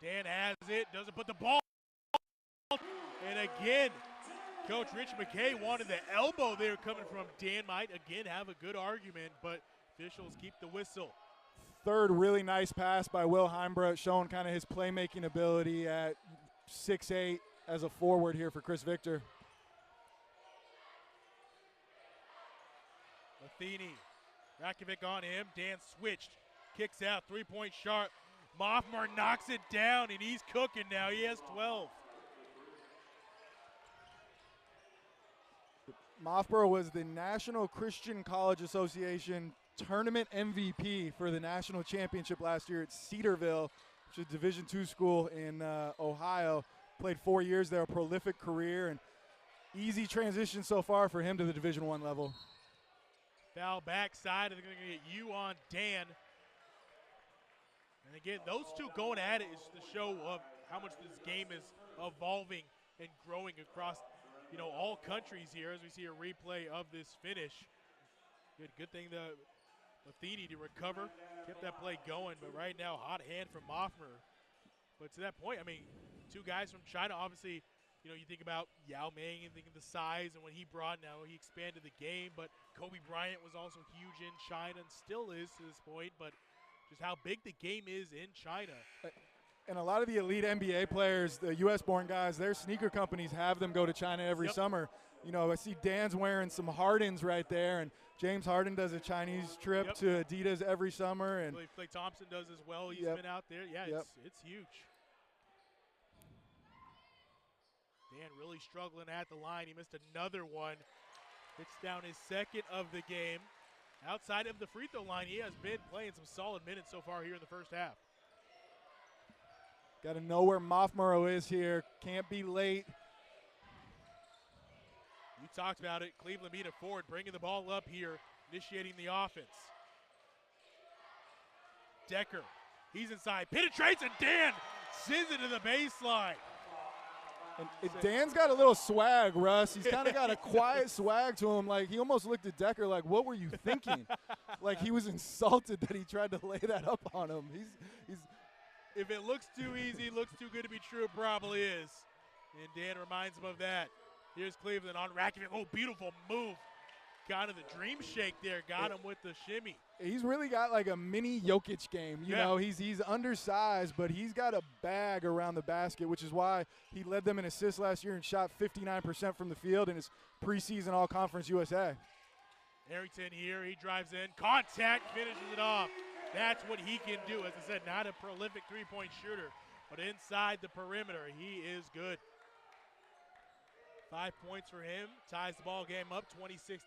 Dan has it, doesn't put the ball. And again, Coach Rich McKay wanted the elbow there coming from Dan. Might again have a good argument, but officials keep the whistle. Third really nice pass by Will Heimbrough, showing kind of his playmaking ability at 6'8" as a forward here for Chris Victor. Metheny, Rakovic on him. Dan switched, kicks out, three-point shot. Moffmer knocks it down, and he's cooking now. He has 12. Moffborough was the National Christian College Association tournament MVP for the national championship last year at Cedarville, which is a Division II school in Ohio. Played 4 years there, a prolific career, and easy transition so far for him to the Division I level. Foul backside, and they're going to get you on Dan. And again, those two going at it is the show of how much this game is evolving and growing across, you know, all countries here as we see a replay of this finish. Good thing the Metheny to recover, kept that play going, but right now hot hand from Moffmer. But to that point, I mean, two guys from China, obviously, you know, you think about Yao Ming and think of the size and what he brought. Now he expanded the game, but Kobe Bryant was also huge in China and still is to this point, but just how big the game is in China. And a lot of the elite NBA players, the U.S.-born guys, their sneaker companies have them go to China every summer. You know, I see Dan's wearing some Hardens right there, and James Harden does a Chinese trip to Adidas every summer. And Klay Thompson does as well. He's been out there. Yeah, it's huge. Dan really struggling at the line. He missed another one. Hits down his second of the game. Outside of the free throw line, he has been playing some solid minutes so far here in the first half. Got to know where Moffmorow is here. Can't be late. You talked about it. Cleveland beat it forward, bringing the ball up here, initiating the offense. Decker, he's inside, penetrates, and Dan sends it to the baseline. And Dan's got a little swag, Russ. He's kind of got a quiet swag to him. Like, he almost looked at Decker like, what were you thinking? Like, he was insulted that he tried to lay that up on him. He's If it looks too easy, looks too good to be true, it probably is. And Dan reminds him of that. Here's Cleveland on Rakovic. Oh, beautiful move. Kind of the dream shake there. Got him with the shimmy. He's really got like a mini Jokic game. You know, he's undersized, but he's got a bag around the basket, which is why he led them in assists last year and shot 59% from the field in his preseason All-Conference USA. Arrington here. He drives in. Contact, finishes it off. That's what he can do. As I said, not a prolific three-point shooter, but inside the perimeter, he is good. 5 points for him. Ties the ball game up, 26-26.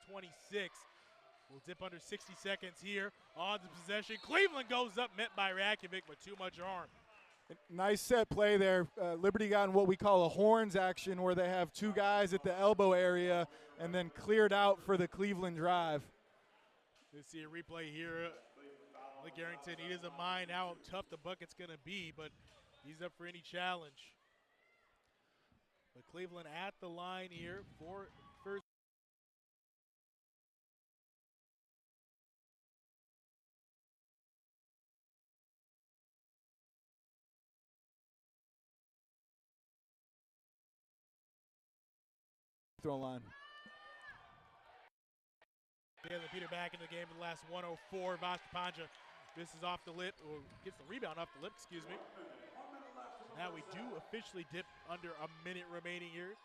We'll dip under 60 seconds here on the possession. Cleveland goes up, met by Rakovic, but too much arm. Nice set play there. Liberty got in what we call a horns action, where they have two guys at the elbow area and then cleared out for the Cleveland drive. Let's see a replay here. Like Arrington, he doesn't mind how tough the bucket's going to be, but he's up for any challenge. But Cleveland at the line here for first. Throw line. Kaden Peter back in the game for the last 104. Vaz Panja misses off the lip, or gets the rebound off the lip, excuse me. Now we do officially dip under a minute remaining here.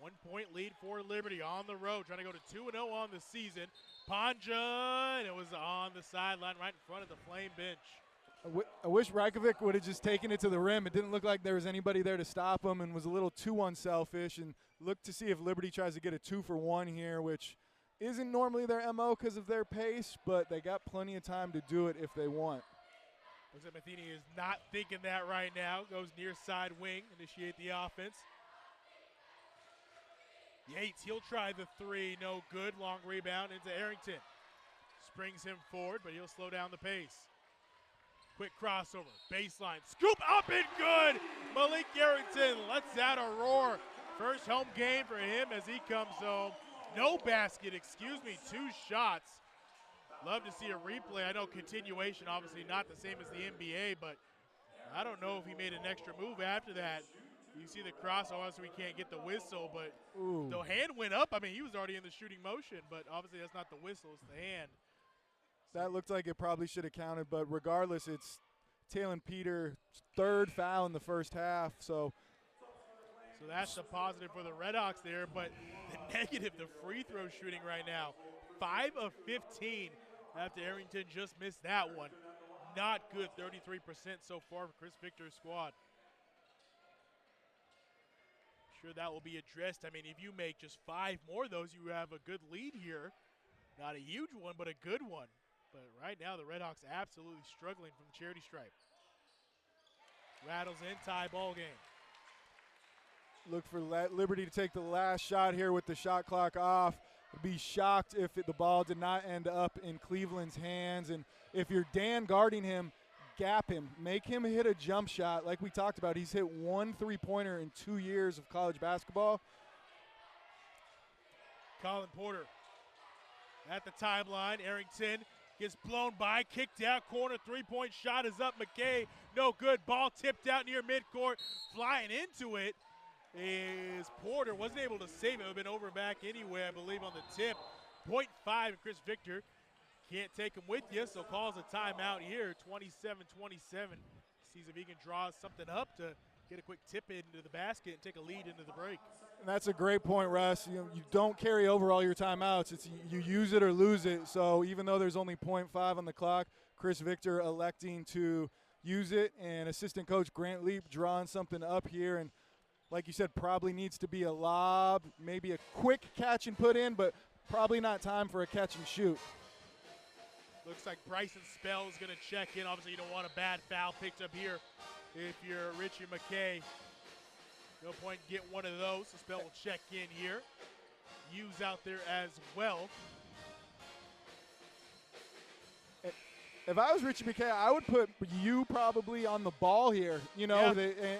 1 point lead for Liberty on the road, trying to go to 2-0 on the season. Panja, and it was on the sideline right in front of the Flame bench. I wish Rajkovic would have just taken it to the rim. It didn't look like there was anybody there to stop him, and was a little too unselfish, and looked to see if Liberty tries to get a 2-for-1 here, which isn't normally their MO because of their pace, but they got plenty of time to do it if they want. Looks like Metheny is not thinking that right now. Goes near side wing, initiate the offense. Yates, he'll try the three, no good. Long rebound into Arrington. Springs him forward, but he'll slow down the pace. Quick crossover, baseline, scoop up and good! Malik Arrington lets out a roar. First home game for him as he comes home. No basket, excuse me, 2 shots. Love to see a replay. I know continuation, obviously not the same as the NBA, but I don't know if he made an extra move after that. You see the crossover, obviously we can't get the whistle, but the hand went up. I mean, he was already in the shooting motion, but obviously that's not the whistle, it's the hand. That looked like it probably should have counted, but regardless, it's Kaden Peter's 3rd foul in the first half. So that's the positive for the Redhawks there, but the negative, the free throw shooting right now. 5 of 15 after Arrington just missed that one. Not good, 33% so far for Chris Victor's squad. Sure that will be addressed. I mean, if you make just 5 more of those, you have a good lead here. Not a huge one, but a good one. But right now, the Redhawks absolutely struggling from the charity stripe. Rattles in, tie ball game. Look for Liberty to take the last shot here with the shot clock off. I'd be shocked if the ball did not end up in Cleveland's hands. And if you're Dan guarding him, gap him. Make him hit a jump shot. Like we talked about, he's hit 1 3-pointer in 2 years of college basketball. Colin Porter at the timeline. Arrington gets blown by, kicked out, corner, 3-point shot is up. McKay, no good. Ball tipped out near midcourt. Flying into it is Porter. Wasn't able to save it. It would have been over and back anyway, I believe, on the tip. 0.5, Chris Victor can't take him with you, so calls a timeout here. 27-27. Sees if he can draw something up to get a quick tip into the basket and take a lead into the break. And that's a great point, Russ. You don't carry over all your timeouts. It's you use it or lose it. So even though there's only 0.5 on the clock, Chris Victor electing to use it, and assistant coach Grant Leap drawing something up here. And like you said, probably needs to be a lob, maybe a quick catch and put in, but probably not time for a catch and shoot. Looks like Bryson Spell is going to check in. Obviously, you don't want a bad foul picked up here if you're Richie McKay. No point in getting one of those. So Spell will check in here. Hughes out there as well. If I was Richie McKay, I would put you probably on the ball here, you know,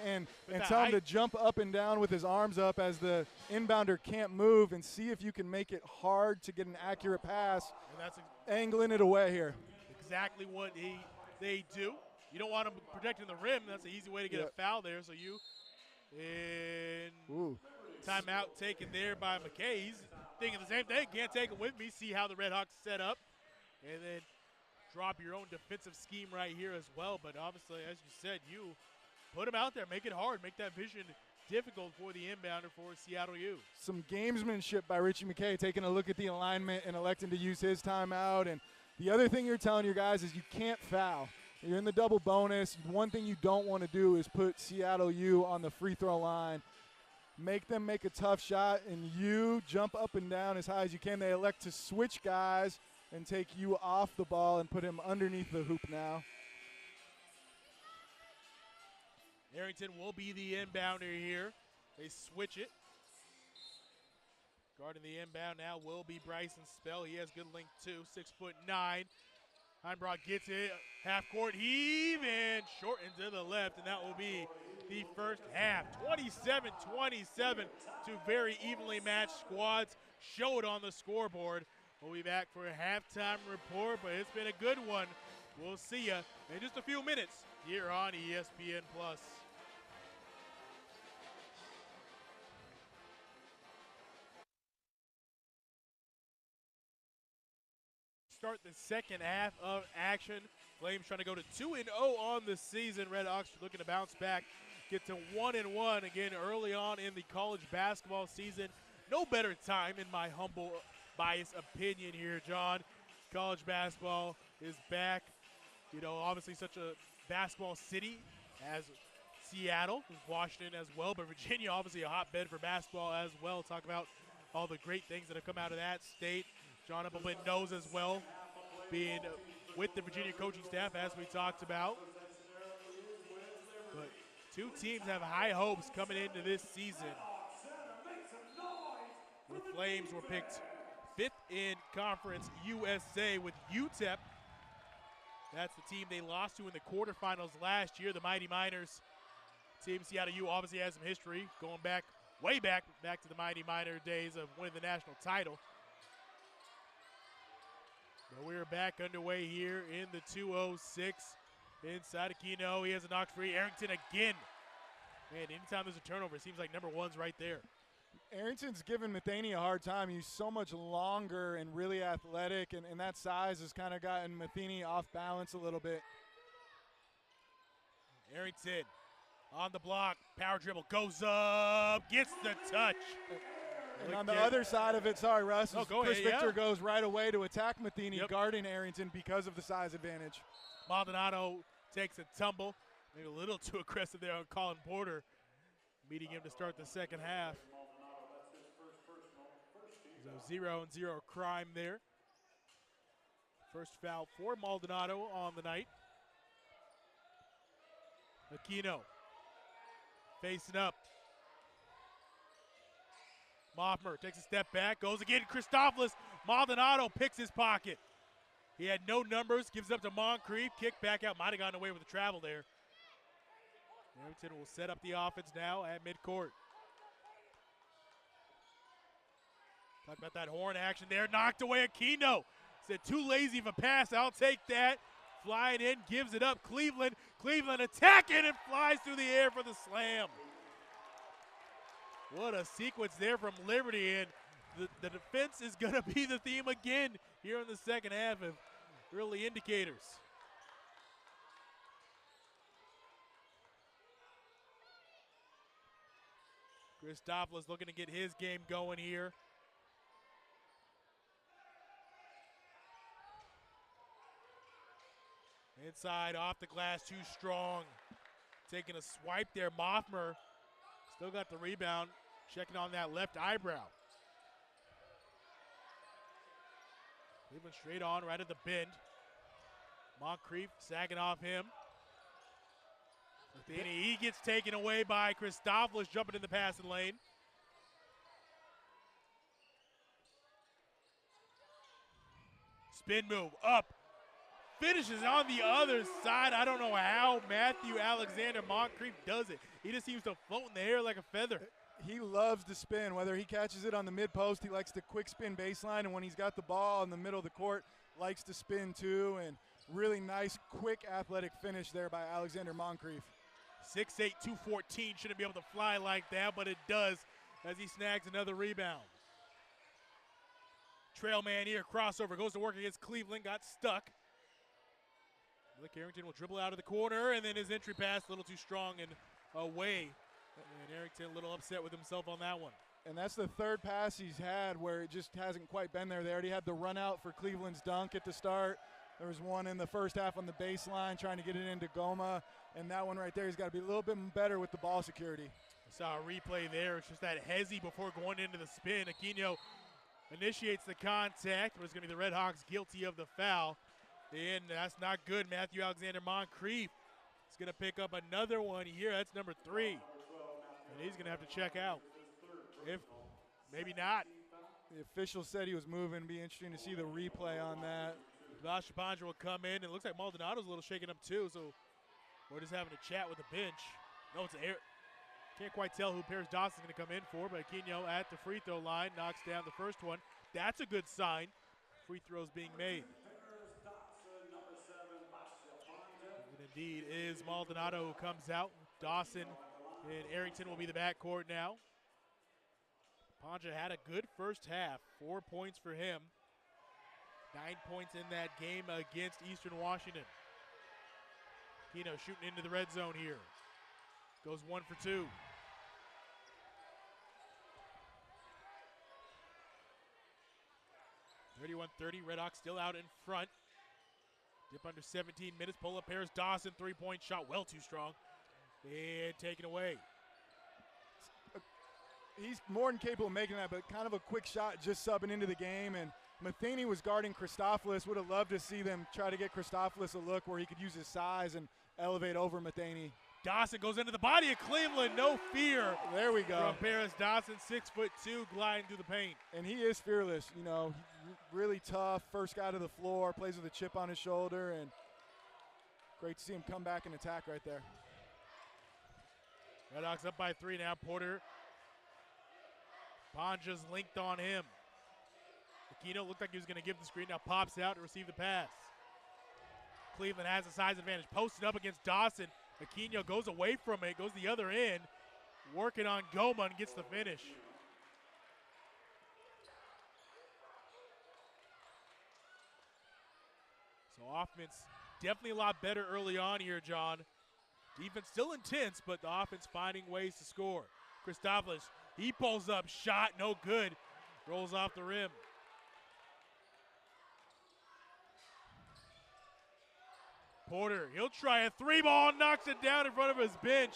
and tell him to jump up and down with his arms up as the inbounder can't move, and see if you can make it hard to get an accurate pass, and that's angling it away here. Exactly what they do. You don't want him protecting the rim. That's an easy way to get a foul there. So you, and timeout taken there by McKay. He's thinking the same thing. Can't take him with me. See how the Redhawks set up, and then drop your own defensive scheme right here as well. But obviously, as you said, you put him out there, make it hard, make that vision difficult for the inbounder for Seattle U. Some gamesmanship by Richie McKay, taking a look at the alignment and electing to use his timeout. And the other thing you're telling your guys is you can't foul. You're in the double bonus. One thing you don't want to do is put Seattle U on the free throw line. Make them make a tough shot, and you jump up and down as high as you can. They elect to switch guys and take you off the ball and put him underneath the hoop now. Arrington will be the inbounder here. They switch it. Guarding the inbound now will be Bryson Spell. He has good length too, 6'9". Heinbrock gets it, half court heave, and short into the left, and that will be the first half. 27-27, two very evenly matched squads showed on the scoreboard. We'll be back for a halftime report, but it's been a good one. We'll see you in just a few minutes here on ESPN+. Start the second half of action. Flames trying to go to 2-0 on the season. Red Hawks looking to bounce back, get to 1-1 again early on in the college basketball season. No better time, in my humble biased opinion here, John. College basketball is back. You know, obviously such a basketball city as Seattle, Washington as well, but Virginia obviously a hotbed for basketball as well. Talk about all the great things that have come out of that state. John Appleman knows as well, being with the Virginia coaching staff as we talked about. But two teams have high hopes coming into this season. The Flames were picked 5th in Conference USA with UTEP. That's the team they lost to in the quarterfinals last year, the Mighty Miners. Team Seattle U obviously has some history, going back, way back to the Mighty Miner days of winning the national title. But we're back underway here in the 2:06 inside Aquino. He has a knock free. Arrington again. Man, anytime there's a turnover, it seems like number one's right there. Arrington's given Metheny a hard time. He's so much longer and really athletic, and that size has kind of gotten Metheny off balance a little bit. Arrington on the block, power dribble, goes up, gets the touch. And on the other side of it, sorry, Russ, Chris Victor yeah. goes right away to attack Metheny, Yep. guarding Arrington because of the size advantage. Maldonado takes a tumble, maybe a little too aggressive there on Colin Porter, meeting him to start the second half. So 0-0 crime there. First foul for Maldonado on the night. Aquino facing up. Moffmer takes a step back, goes again. Christopoulos, Maldonado picks his pocket. He had no numbers, gives up to Moncrief. Kick back out, might have gotten away with the travel there. Arrington will set up the offense now at midcourt. Talk about that horn action there. Knocked away Aquino. Said too lazy of a pass. I'll take that. Flying in, gives it up. Cleveland attacking and flies through the air for the slam. What a sequence there from Liberty, and the defense is going to be the theme again here in the second half of early indicators. Christopoulos looking to get his game going here. Inside, off the glass, too strong. Taking a swipe there. Moffmer still got the rebound, checking on that left eyebrow. Cleveland straight on, right at the bend. Moncrief sagging off him. Metheny, he gets taken away by Christopoulos, jumping in the passing lane. Spin move, up. Finishes on the other side. I don't know how Matthew Alexander Moncrief does it. He just seems to float in the air like a feather. He loves to spin. Whether he catches it on the mid-post, he likes to quick spin baseline, and when he's got the ball in the middle of the court, likes to spin too, and really nice, quick, athletic finish there by Alexander Moncrief. 6'8", 214, shouldn't be able to fly like that, but it does as he snags another rebound. Trail man here, crossover, goes to work against Cleveland, got stuck. Lick Arrington will dribble out of the corner, and then his entry pass a little too strong and away. And Arrington a little upset with himself on that one. And that's the third pass he's had where it just hasn't quite been there. They already had the run out for Cleveland's dunk at the start. There was one in the first half on the baseline trying to get it into Goma. And that one right there, he's got to be a little bit better with the ball security. I saw a replay there. It's just that hezzy before going into the spin. Aquino initiates the contact, but it's going to be the Red Hawks guilty of the foul. And that's not good. Matthew Alexander Moncrief He's going to pick up another one here. That's number 3. And he's going to have to check out. If maybe not. The official said he was moving. Be interesting to see the replay on that. Sebastian Panja will come in. And it looks like Maldonado's a little shaken up too. So we're just having a chat with the bench. No, it's air. Can't quite tell who Paris Dawson's going to come in for. But Aquino at the free throw line knocks down the first one. That's a good sign. Free throws being made. It indeed is Maldonado who comes out. Dawson and Arrington will be the backcourt now. Panja had a good first half. 4 points for him. 9 points in that game against Eastern Washington. Aquino shooting into the red zone here. Goes 1 for 2. (31-30). Red Hawks still out in front. Dip under 17 minutes. Pull up Paris Dawson. 3-point shot. Well too strong. And taken away. He's more than capable of making that, but kind of a quick shot just subbing into the game. And Metheny was guarding Christopoulos. Would have loved to see them try to get Christopoulos a look where he could use his size and elevate over Metheny. Dawson goes into the body of Cleveland. No fear. There we go. From Paris Dawson, 6'2", gliding through the paint. And he is fearless. You know, really tough. First guy to the floor. Plays with a chip on his shoulder. And great to see him come back and attack right there. Red Hawks up by 3 now. Porter. Panja's linked on him. Aquino looked like he was going to give the screen. Now pops out to receive the pass. Cleveland has a size advantage. Posted up against Dawson. Aquino goes away from it, goes the other end. Working on Goma and gets the finish. So offense definitely a lot better early on here, John. Defense still intense, but the offense finding ways to score. Christopoulos, he pulls up, shot, no good. Rolls off the rim. Porter, he'll try a 3-ball, knocks it down in front of his bench.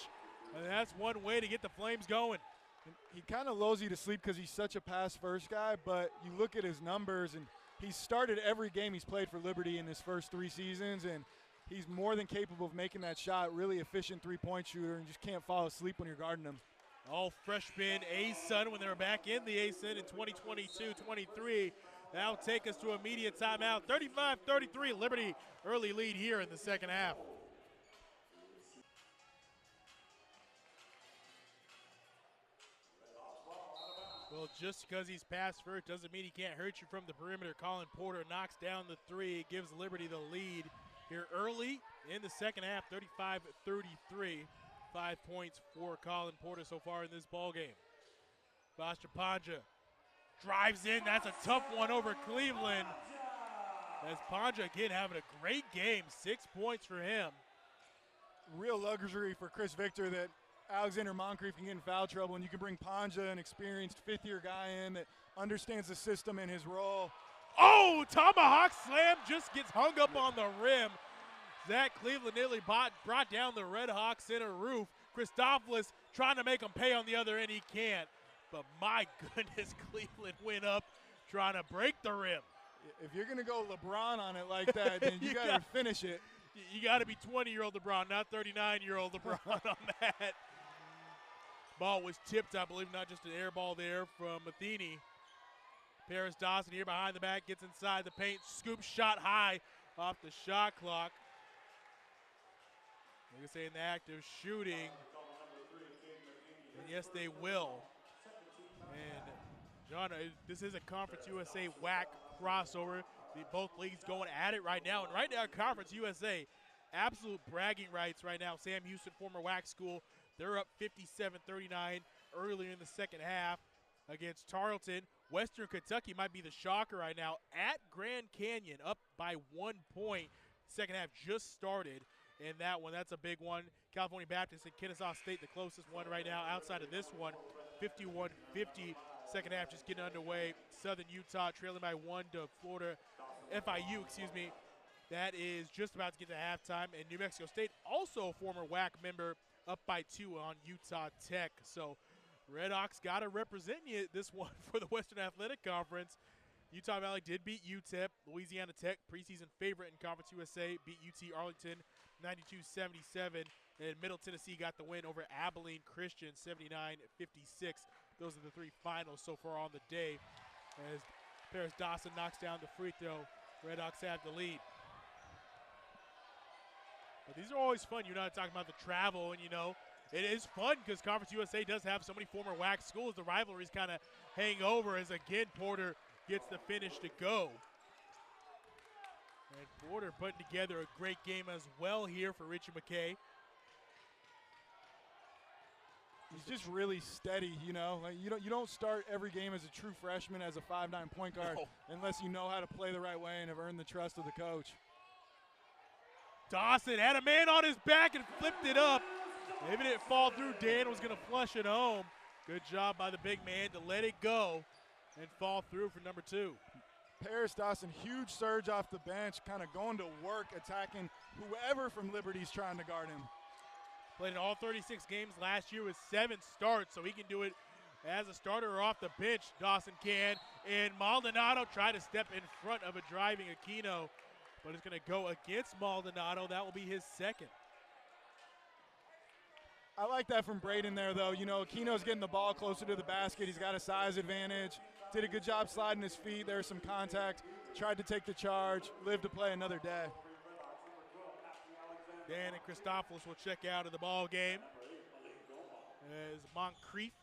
And that's one way to get the Flames going. And he kind of lulls you to sleep because he's such a pass-first guy, but you look at his numbers, and he's started every game he's played for Liberty in his first 3 seasons, and he's more than capable of making that shot. Really efficient three-point shooter, and just can't fall asleep when you're guarding him. All freshman ASUN when they were back in the ASUN in 2022-23. That'll take us to immediate timeout. 35-33, Liberty early lead here in the second half. Well, just because he's pass first doesn't mean he can't hurt you from the perimeter. Colin Porter knocks down the 3, gives Liberty the lead here early in the second half, 35-33. 5 points for Colin Porter so far in this ballgame. Sebastian Panja drives in. That's a tough one over Cleveland. As Panja again having a great game. 6 points for him. Real luxury for Chris Victor that Alexander Moncrief can get in foul trouble, and you can bring Panja, an experienced fifth-year guy, in that understands the system and his role. Oh, tomahawk slam just gets hung up on the rim. Zach Cleveland nearly brought down the Red Hawks center roof. Christopoulos trying to make him pay on the other end. He can't. But my goodness, Cleveland went up trying to break the rim. If you're going to go LeBron on it like that, then you got to finish it. You got to be 20-year-old LeBron, not 39-year-old LeBron on that. Ball was tipped, I believe, not just an air ball there from Metheny. Paris Dawson here behind the back, gets inside the paint, scoop shot high off the shot clock. Like I say, in the act of shooting. And yes, they will. And, John, this is a Conference USA WAC crossover. Both leagues going at it right now. And right now, Conference USA, absolute bragging rights right now. Sam Houston, former WAC school, they're up 57-39 earlier in the second half against Tarleton. Western Kentucky might be the shocker right now at Grand Canyon, up by 1 point. Second half just started. And that one, that's a big one. California Baptist and Kennesaw State, the closest one right now. Outside of this one, 51-50. Second half just getting underway. Southern Utah trailing by 1 to FIU, that is just about to get to halftime. And New Mexico State, also a former WAC member, up by 2 on Utah Tech. So Red Hawks got to represent you this one for the Western Athletic Conference. Utah Valley did beat UTEP. Louisiana Tech, preseason favorite in Conference USA, beat UT Arlington 92-77. And Middle Tennessee got the win over Abilene Christian 79-56. Those are the three finals so far on the day. As Paris Dawson knocks down the free throw, Redhawks have the lead. But these are always fun. You're not talking about the travel, and it is fun because Conference USA does have so many former WAC schools. The rivalries kind of hang over as, again, Porter gets the finish to go. And Porter putting together a great game as well here for Richie McKay. He's just really steady, Like you don't start every game as a true freshman as a 5'9" point guard unless you know how to play the right way and have earned the trust of the coach. Dawson had a man on his back and flipped it up. Maybe it didn't fall through. Dan was going to flush it home. Good job by the big man to let it go and fall through for number 2. Paris Dawson, huge surge off the bench, kind of going to work, attacking whoever from Liberty's trying to guard him. Played in all 36 games last year with 7 starts, so he can do it as a starter or off the bench. Dawson can. And Maldonado tried to step in front of a driving Aquino, but it's going to go against Maldonado. That will be his second. I like that from Braden there, though. Aquino's getting the ball closer to the basket. He's got a size advantage. Did a good job sliding his feet. There's some contact. Tried to take the charge. Lived to play another day. Dan and Christopoulos will check out of the ball game as Moncrief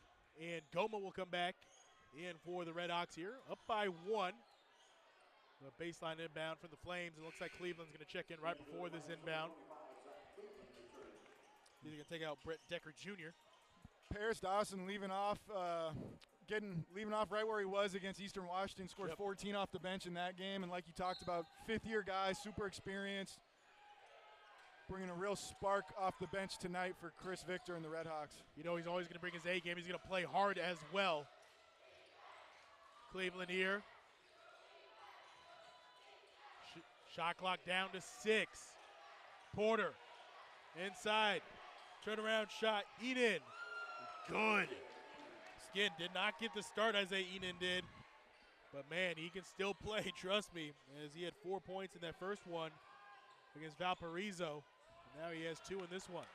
and Goma will come back in for the Redhawks here. Up by 1. The baseline inbound for the Flames. It looks like Cleveland's going to check in right before this inbound. He's going to take out Brett Decker Jr. Paris Dawson leaving off right where he was against Eastern Washington. Scored 14 off the bench in that game. And like you talked about, fifth-year guy, super experienced. Bringing a real spark off the bench tonight for Chris Victor and the Redhawks. He's always going to bring his A game. He's going to play hard as well. Cleveland here. Shot clock down to 6. Porter inside. Turnaround shot. Eden. Good. Skin did not get the start Isaiah Eden did. But, man, he can still play, trust me, as he had 4 points in that first one against Valparaiso. Now he has 2 in this one.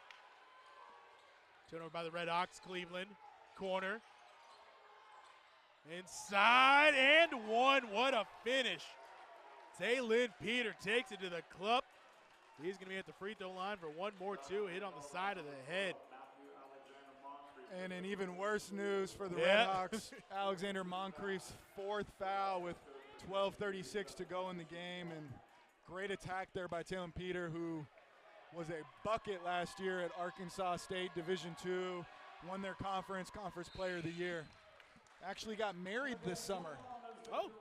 Turnover by the Redhawks. Cleveland. Corner. Inside and 1. What a finish. Taylin Peter takes it to the club. He's going to be at the free throw line for 1 more 2. Hit on the side of the head. And in even worse news for the Redhawks, Alexander Moncrief's 4th foul with 12:36 to go in the game. And great attack there by Taylin Peter, who was a bucket last year at Arkansas State Division II, won their conference player of the year. Actually got married this summer. Oh,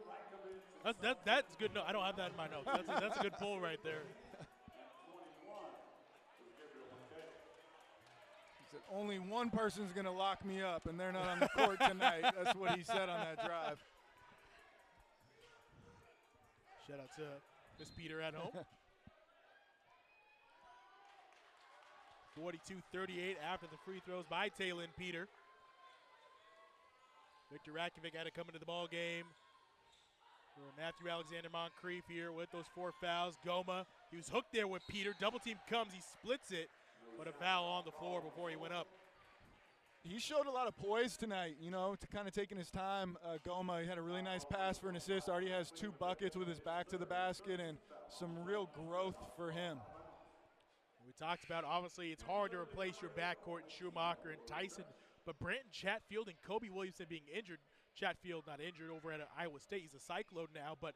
that's good. No, I don't have that in my notes. That's a good pull right there. He said, only one person's going to lock me up, and they're not on the court tonight. That's what he said on that drive. Shout out to Miss Peter at home. 42-38 after the free throws by Taylin Peter. Victor Rakovic had to come into the ball game. Matthew Alexander Moncrief here with those 4 fouls. Goma, he was hooked there with Peter. Double team comes, he splits it, but a foul on the floor before he went up. He showed a lot of poise tonight, to kind of taking his time. Goma, he had a really nice pass for an assist. Already has 2 buckets with his back to the basket and some real growth for him. We talked about, obviously, it's hard to replace your backcourt in Schumacher and Tyson, but Branton Chatfield and Kobe Williamson being injured. Chatfield not injured over at Iowa State. He's a Cyclone now, but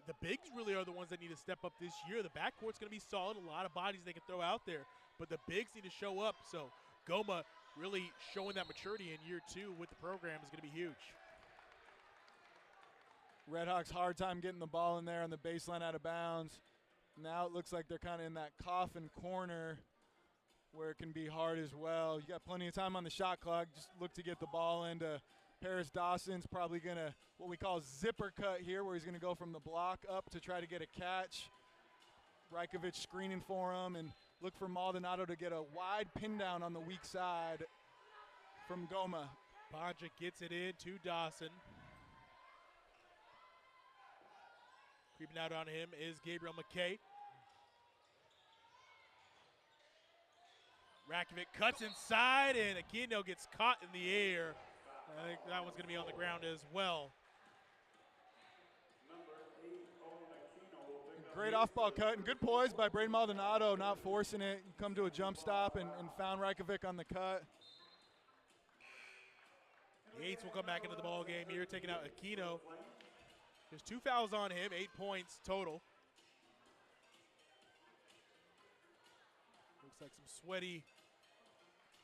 the bigs really are the ones that need to step up this year. The backcourt's going to be solid, a lot of bodies they can throw out there, but the bigs need to show up. So Goma really showing that maturity in year 2 with the program is going to be huge. Redhawks hard time getting the ball in there on the baseline out of bounds. Now it looks like they're kind of in that coffin corner where it can be hard as well. You got plenty of time on the shot clock. Just look to get the ball into Paris Dawson's probably going to what we call zipper cut here, where he's going to go from the block up to try to get a catch. Rajkovic screening for him, and look for Maldonado to get a wide pin down on the weak side from Goma. Bodrick gets it in to Dawson. Creeping out on him is Gabriel McKay. Rakovic cuts inside, and Aquino gets caught in the air. I think that one's going to be on the ground as well. Great off-ball cut and good poise by Braden Maldonado, not forcing it. You come to a jump stop and found Rakovic on the cut. Yates will come back into the ball game here, taking out Aquino. There's 2 fouls on him, 8 points total. Looks like some sweaty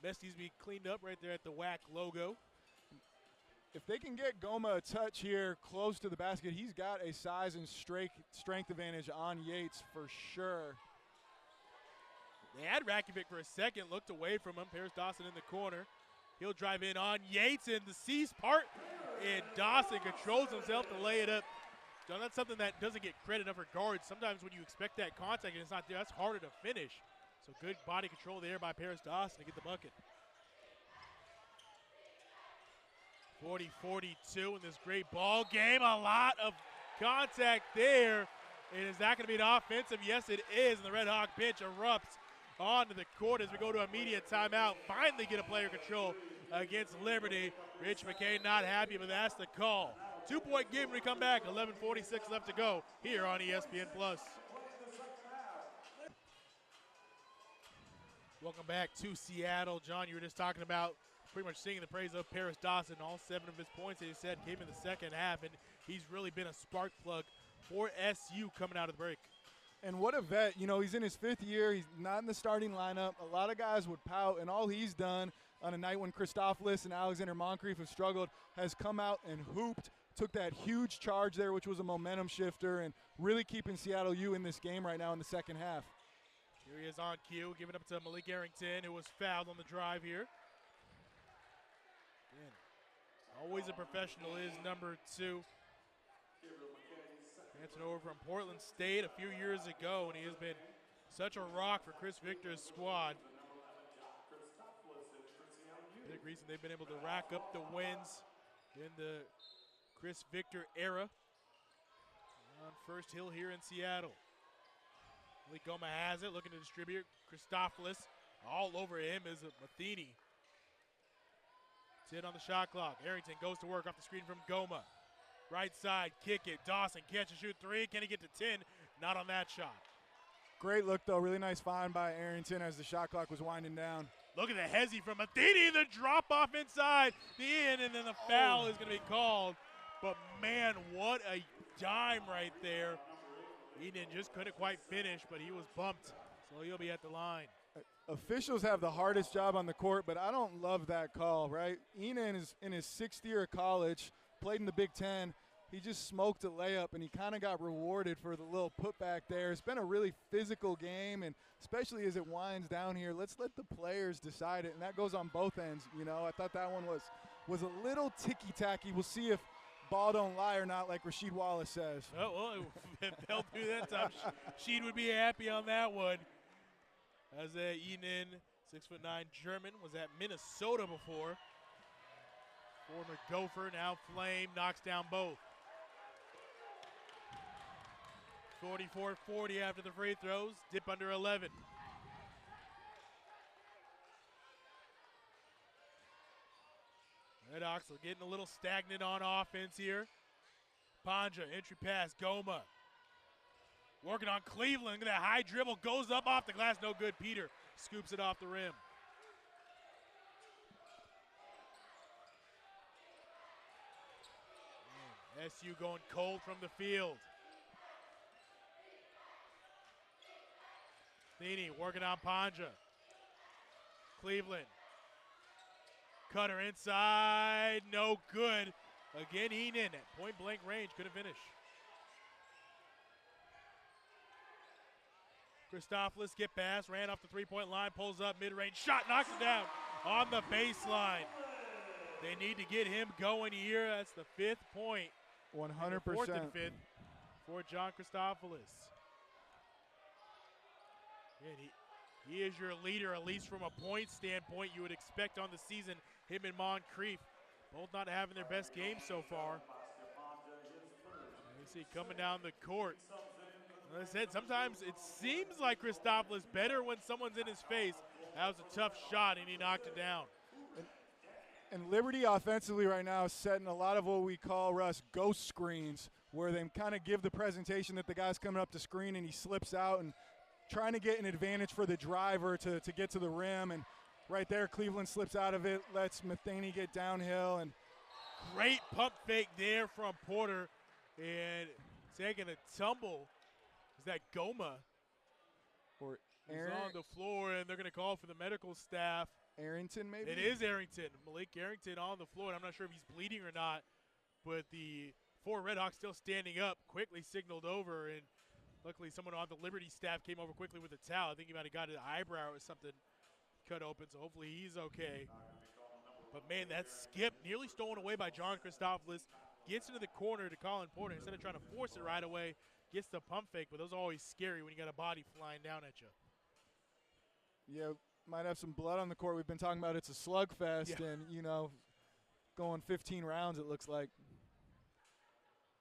mess needs to be cleaned up right there at the WAC logo. If they can get Goma a touch here close to the basket, he's got a size and strength advantage on Yates for sure. They had Rakovic for a second, looked away from him. Paris Dawson in the corner. He'll drive in on Yates, and the C's part, and Dawson controls himself to lay it up. So that's something that doesn't get credit enough for guards. Sometimes when you expect that contact and it's not there, that's harder to finish. So good body control there by Paris Dawson to get the bucket. 40-42 in this great ball game. A lot of contact there. And is that going to be an offensive? Yes, it is. And the Red Hawk bench erupts onto the court as we go to immediate timeout. Finally get a player control against Liberty. Rich McKay not happy, but that's the call. 2-point game when we come back. 11:46 left to go here on ESPN+. Welcome back to Seattle. John, you were just talking about pretty much singing the praise of Paris Dawson. All 7 of his points, as you said, came in the second half, and he's really been a spark plug for SU coming out of the break. And what a vet. You know, he's in his 5th year. He's not in the starting lineup. A lot of guys would pout, and all he's done on a night when Christopoulos and Alexander Moncrief have struggled has come out and hooped, took that huge charge there, which was a momentum shifter, and really keeping Seattle U in this game right now in the second half. Here he is on cue, giving up to Malik Arrington, who was fouled on the drive here. Again, always a professional is number 2. Dancing over from Portland State a few years ago, and he has been such a rock for Chris Victor's squad. Big reason they've been able to rack up the wins in the Chris Victor era. On First Hill here in Seattle. Malik Goma has it, looking to distribute. Christopoulos all over him is Metheny. 10 on the shot clock. Arrington goes to work off the screen from Goma. Right side, kick it. Dawson catch and shoot 3. Can he get to 10? Not on that shot. Great look, though. Really nice find by Arrington as the shot clock was winding down. Look at the hezzy from Metheny. The drop off inside the in, and then the foul is going to be called. But, man, what a dime right there. Eden just couldn't quite finish, but he was bumped, so he'll be at the line. Officials have the hardest job on the court, but I don't love that call, right? Enan is in his 6th year of college, played in the Big Ten. He just smoked a layup, and he kind of got rewarded for the little putback there. It's been a really physical game, and especially as it winds down here, let's let the players decide it, and that goes on both ends. You know, I thought that one was a little ticky-tacky. We'll see if ball don't lie or not, like Rasheed Wallace says. Oh, well, if it fell through that time, Sheed would be happy on that one. As Enan, 6'9" German, was at Minnesota before. Former Gopher, now Flame, knocks down both. 44-40 after the free throws, dip under 11. Red Hawks are getting a little stagnant on offense here. Panja, entry pass, Goma. Working on Cleveland, that high dribble goes up off the glass, no good. Peter scoops it off the rim. SU going cold from the field. Metheny working on Panja. Cleveland. Cutter inside, no good. Again, Enan at point blank range, couldn't finish. Christopoulos get past, ran off the 3-point line, pulls up mid-range, shot, knocks it down on the baseline. They need to get him going here. That's the 5th point. 100%. 4th and 5th for John Christopoulos. And he is your leader, at least from a point standpoint. You would expect on the season, him and Moncrief both not having their best game so far. see coming down the court. As I said, sometimes it seems like Christopoulos better when someone's in his face. That was a tough shot, and he knocked it down. And Liberty offensively right now is setting a lot of what we call, Russ, ghost screens, where they kind of give the presentation that the guy's coming up to screen and he slips out and trying to get an advantage for the driver to get to the rim. And right there, Cleveland slips out of it, lets Metheny get downhill. And great pump fake there from Porter. And taking a tumble is that Goma. Or He's on the floor, and they're going to call for the medical staff. Arrington, maybe? It is Arrington. Malik Arrington on the floor. I'm not sure if he's bleeding or not, but the 4 Redhawks still standing up, quickly signaled over, and luckily someone on the Liberty staff came over quickly with a towel. I think he might have got his eyebrow or something cut open, so hopefully he's okay. But, man, that skip nearly stolen away by John Christopoulos. Gets into the corner to Colin Porter. Instead of trying to force it right away, gets the pump fake, but those are always scary when you got a body flying down at you. Yeah, might have some blood on the court. We've been talking about it's a slugfest, and, you know, going 15 rounds, it looks like.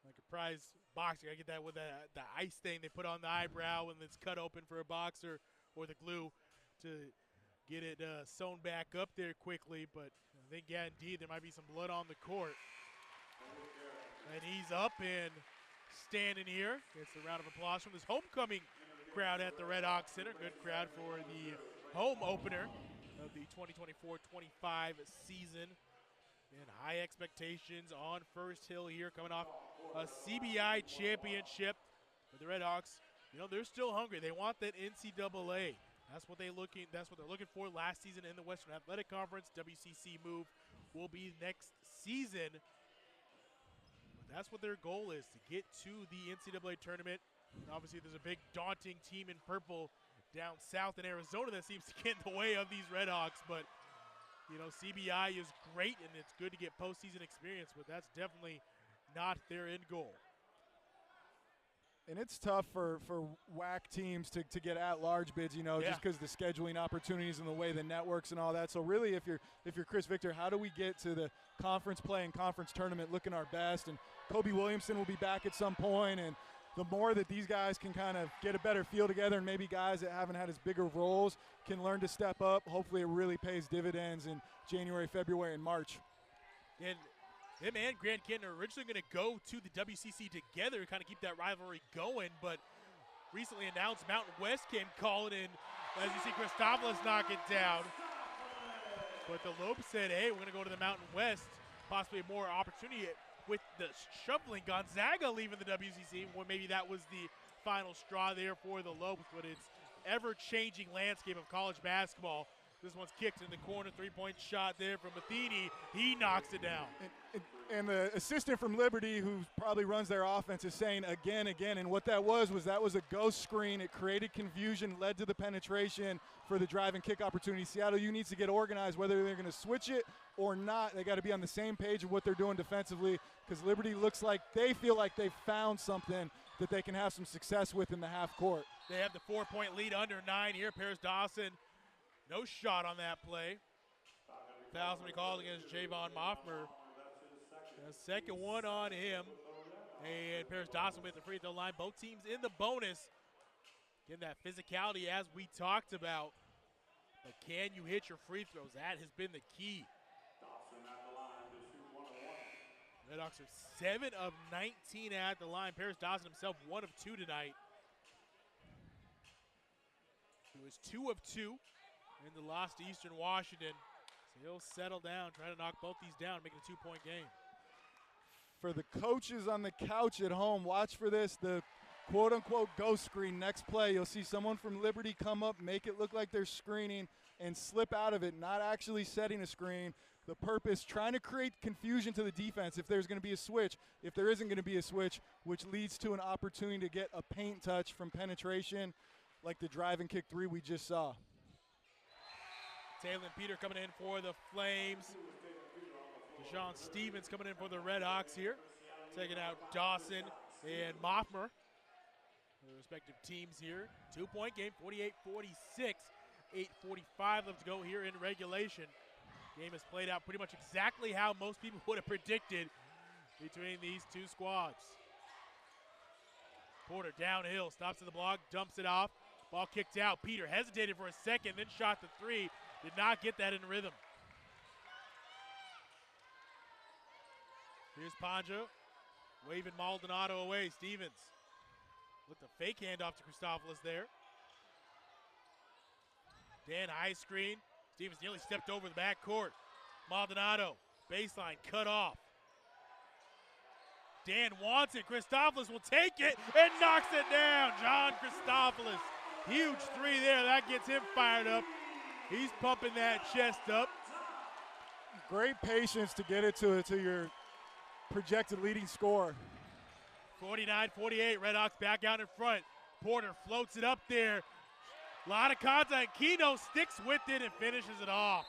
Like a prize boxing, I get that with the ice thing they put on the eyebrow when it's cut open for a boxer, or the glue to get it sewn back up there quickly. But I think, yeah, indeed, there might be some blood on the court. And he's up and standing here. Gets a round of applause from this homecoming crowd at the Red Hawk Center. Good crowd for the home opener of the 2024-25 season. And high expectations on First Hill here, coming off a CBI championship. But the Red Hawks, you know, they're still hungry. They want that NCAA. That's what they're looking for last season in the Western Athletic Conference. WCC move will be next season. But that's what their goal is, to get to the NCAA tournament. And obviously, there's a big daunting team in purple down south in Arizona that seems to get in the way of these Red Hawks. But, you know, CBI is great, and it's good to get postseason experience, but that's definitely not their end goal. And it's tough for WAC teams to get at-large bids, you know, just because the scheduling opportunities and the way the networks and all that. So really, if you're Chris Victor, how do we get to the conference play and conference tournament looking our best? And Kobe Williamson will be back at some point, and the more that these guys can kind of get a better feel together, and maybe guys that haven't had as bigger roles can learn to step up, hopefully it really pays dividends in January, February, and March. And him and Grand Canyon are originally going to go to the WCC together to kind of keep that rivalry going, but recently announced Mountain West came calling in. As you see Christopoulos knock it down. But the Lope said, hey, we're going to go to the Mountain West, possibly more opportunity with the shuffling Gonzaga leaving the WCC. Well, maybe that was the final straw there for the Lopes, but it's ever-changing landscape of college basketball. This one's kicked in the corner, three-point shot there from Metheny. He knocks it down. And the assistant from Liberty, who probably runs their offense, is saying again, and what that was a ghost screen. It created confusion, led to the penetration for the drive and kick opportunity. Seattle U needs to get organized, whether they're going to switch it or not. They got to be on the same page of what they're doing defensively, because Liberty looks like they feel like they've found something that they can have some success with in the half court. They have the 4-point lead under 9 here. Paris Dawson, no shot on that play. Foul's going to be called against Javon Moffmer. The second one on him. And Paris Dawson with the free throw line. Both teams in the bonus. Getting that physicality as we talked about. But can you hit your free throws? That has been the key. Red Hawks are 7 of 19 at the line. Paris Dawson himself 1 of 2 tonight. He was 2 of 2 in the loss to Eastern Washington. So he'll settle down, try to knock both these down, make it a 2-point game. For the coaches on the couch at home, watch for this, the quote-unquote ghost screen. Next play, you'll see someone from Liberty come up, make it look like they're screening, and slip out of it, not actually setting a screen. The purpose, trying to create confusion to the defense if there's going to be a switch, if there isn't going to be a switch, which leads to an opportunity to get a paint touch from penetration, like the drive and kick 3 we just saw. Taylor Peter coming in for the Flames. Deshaun Stevens coming in for the Red Hawks here. Taking out Dawson and Moffmer. The respective teams here. 2-point game, 48-46. 8:45 left to go here in regulation. Game has played out pretty much exactly how most people would have predicted between these two squads. Porter downhill, stops at the block, dumps it off. Ball kicked out. Peter hesitated for a second, then shot the three. Did not get that in rhythm. Here's Panja, waving Maldonado away. Stevens with the fake handoff to Christopoulos there. Dan high screen. Stevens nearly stepped over the backcourt. Maldonado, baseline, cut off. Dan wants it. Christopoulos will take it and knocks it down. John Christopoulos, huge three there. That gets him fired up. He's pumping that chest up. Great patience to get it to your projected leading scorer. 49-48, Redhawks back out in front. Porter floats it up there. A lot of contact. Keno sticks with it and finishes it off.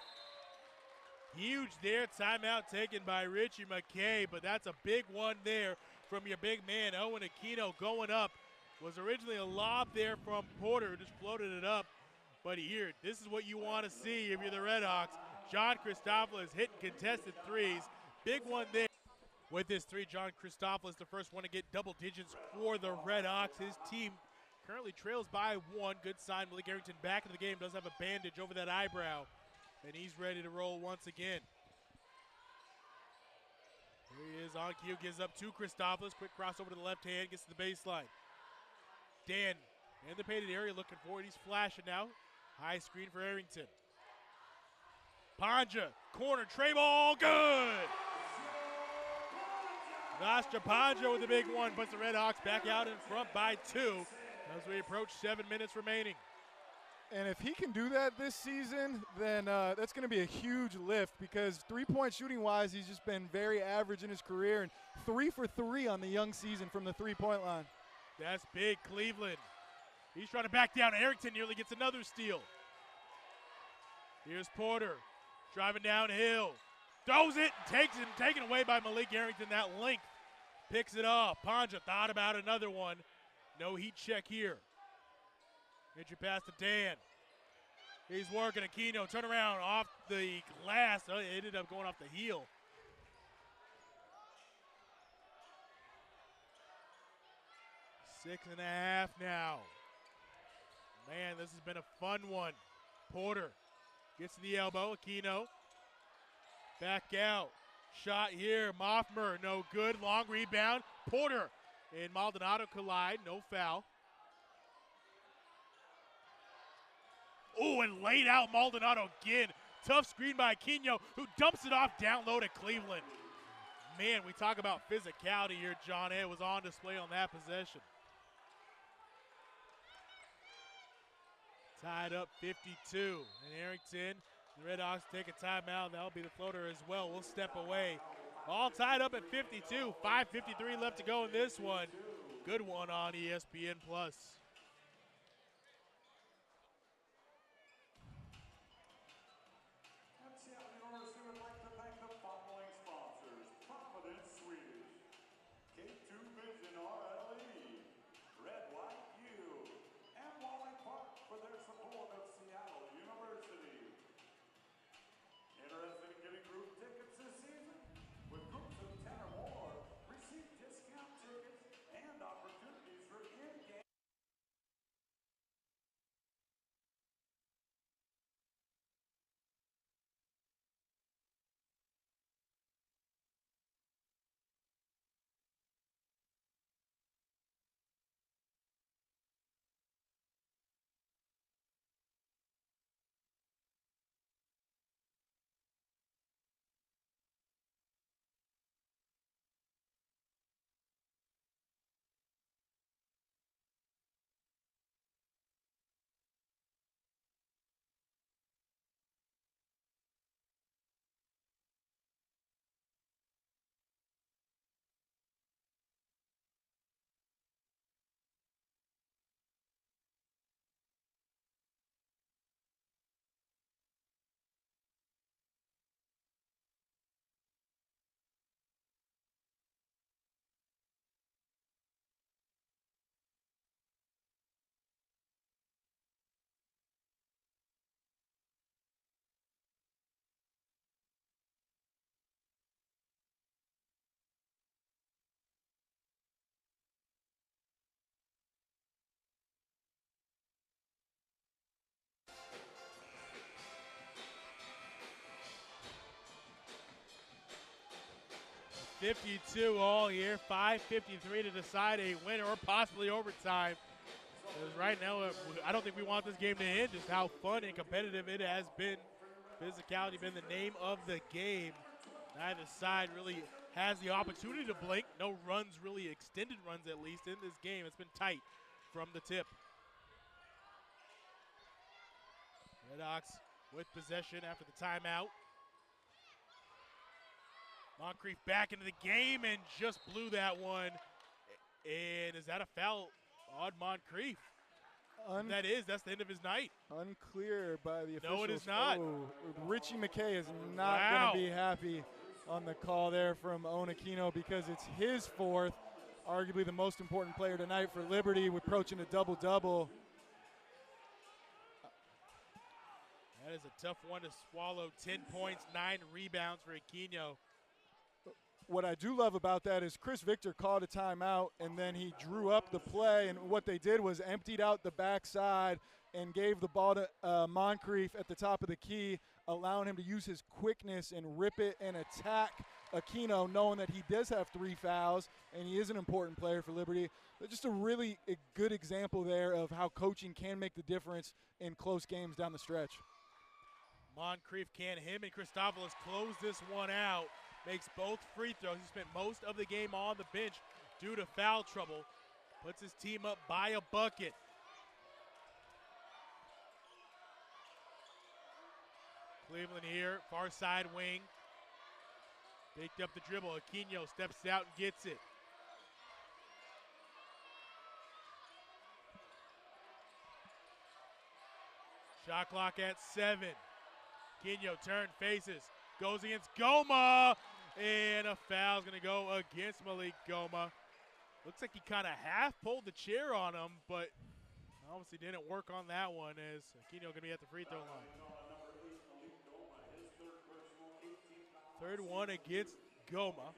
Huge there, timeout taken by Richie McKay, but that's a big one there from your big man, Owen Aquino, going up. Was originally a lob there from Porter, who just floated it up. But here, this is what you want to see if you're the Redhawks. John Christopoulos hitting contested threes. Big one there. With this three, John Christopoulos, the first one to get double digits for the Redhawks. His team currently trails by one. Good sign. Malik Arrington back in the game, does have a bandage over that eyebrow. And he's ready to roll once again. Here he is on cue, gives up to Christopoulos. Quick crossover to the left hand, gets to the baseline. Dan in the painted area looking for it. He's flashing now. High screen for Arrington. Panja, corner, tray ball, good! Nostra Panja with the big one, puts the Redhawks back out in front by 2 as we approach 7 minutes remaining. And if he can do that this season, then that's going to be a huge lift because three-point shooting-wise, he's just been very average in his career and 3 for 3 on the young season from the three-point line. That's big, Cleveland. He's trying to back down. Arrington nearly gets another steal. Here's Porter driving downhill. Throws it, takes it, taken away by Malik Arrington. That length picks it off. Panja thought about another one. No heat check here. Get your pass to Dan. He's working Aquino. Turn around off the glass. Oh, it ended up going off the heel. Six and a half now. Man, this has been a fun one. Porter gets to the elbow. Aquino. Back out. Shot here. Moffmer, no good. Long rebound. Porter and Maldonado collide. No foul. Oh, and laid out Maldonado again. Tough screen by Aquino, who dumps it off down low to Cleveland. Man, we talk about physicality here, John. It was on display on that possession. Tied up 52. And Arrington, the Redhawks take a timeout. That'll be the floater as well. We'll step away. All tied up at 52. 5:53 left to go in this one. Good one on ESPN+. 52 all year, 5:53 to decide a winner or possibly overtime. Because right now, I don't think we want this game to end, just how fun and competitive it has been. Physicality been the name of the game. Neither side really has the opportunity to blink. No runs, really extended runs at least, in this game. It's been tight from the tip. Redhawks with possession after the timeout. Moncrief back into the game and just blew that one. And is that a foul on Moncrief? That's the end of his night. Unclear by the officials. No, it is not. Oh, Richie McKay is not going to be happy on the call there from Onakino because it's his fourth, arguably the most important player tonight for Liberty, approaching a double-double. That is a tough one to swallow. 10 points, 9 rebounds for Aquino. What I do love about that is Chris Victor called a timeout, and then he drew up the play, and what they did was emptied out the backside and gave the ball to Moncrief at the top of the key, allowing him to use his quickness and rip it and attack Aquino, knowing that he does have 3 fouls, and he is an important player for Liberty. But just a good example there of how coaching can make the difference in close games down the stretch. Moncrief him and Christopoulos close this one out. Makes both free throws. He spent most of the game on the bench due to foul trouble. Puts his team up by a bucket. Cleveland here, far side wing. Picked up the dribble. Aquino steps out and gets it. Shot clock at 7. Aquino turn, faces, goes against Goma. And a foul's going to go against Malik Goma. Looks like he kind of half pulled the chair on him, but obviously didn't work on that one as Aquino going to be at the free throw line. Third one against Goma.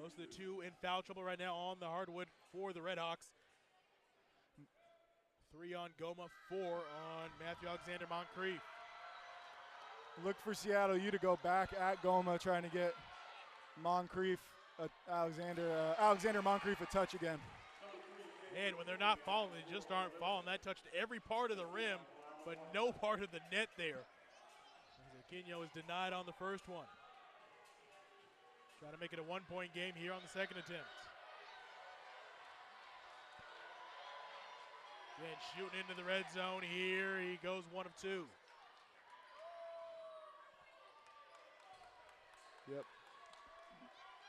Most of the 2 in foul trouble right now on the hardwood for the Redhawks. 3 on Goma, 4 on Matthew Alexander Moncrief. Look for Seattle U to go back at Goma, trying to get Moncrief, Alexander Moncrief a touch again. And when they're not falling, they just aren't falling. That touched every part of the rim, but no part of the net there. Aquino is denied on the first one. Trying to make it a 1-point game here on the second attempt. Again, shooting into the red zone here. He goes 1 of 2. Yep.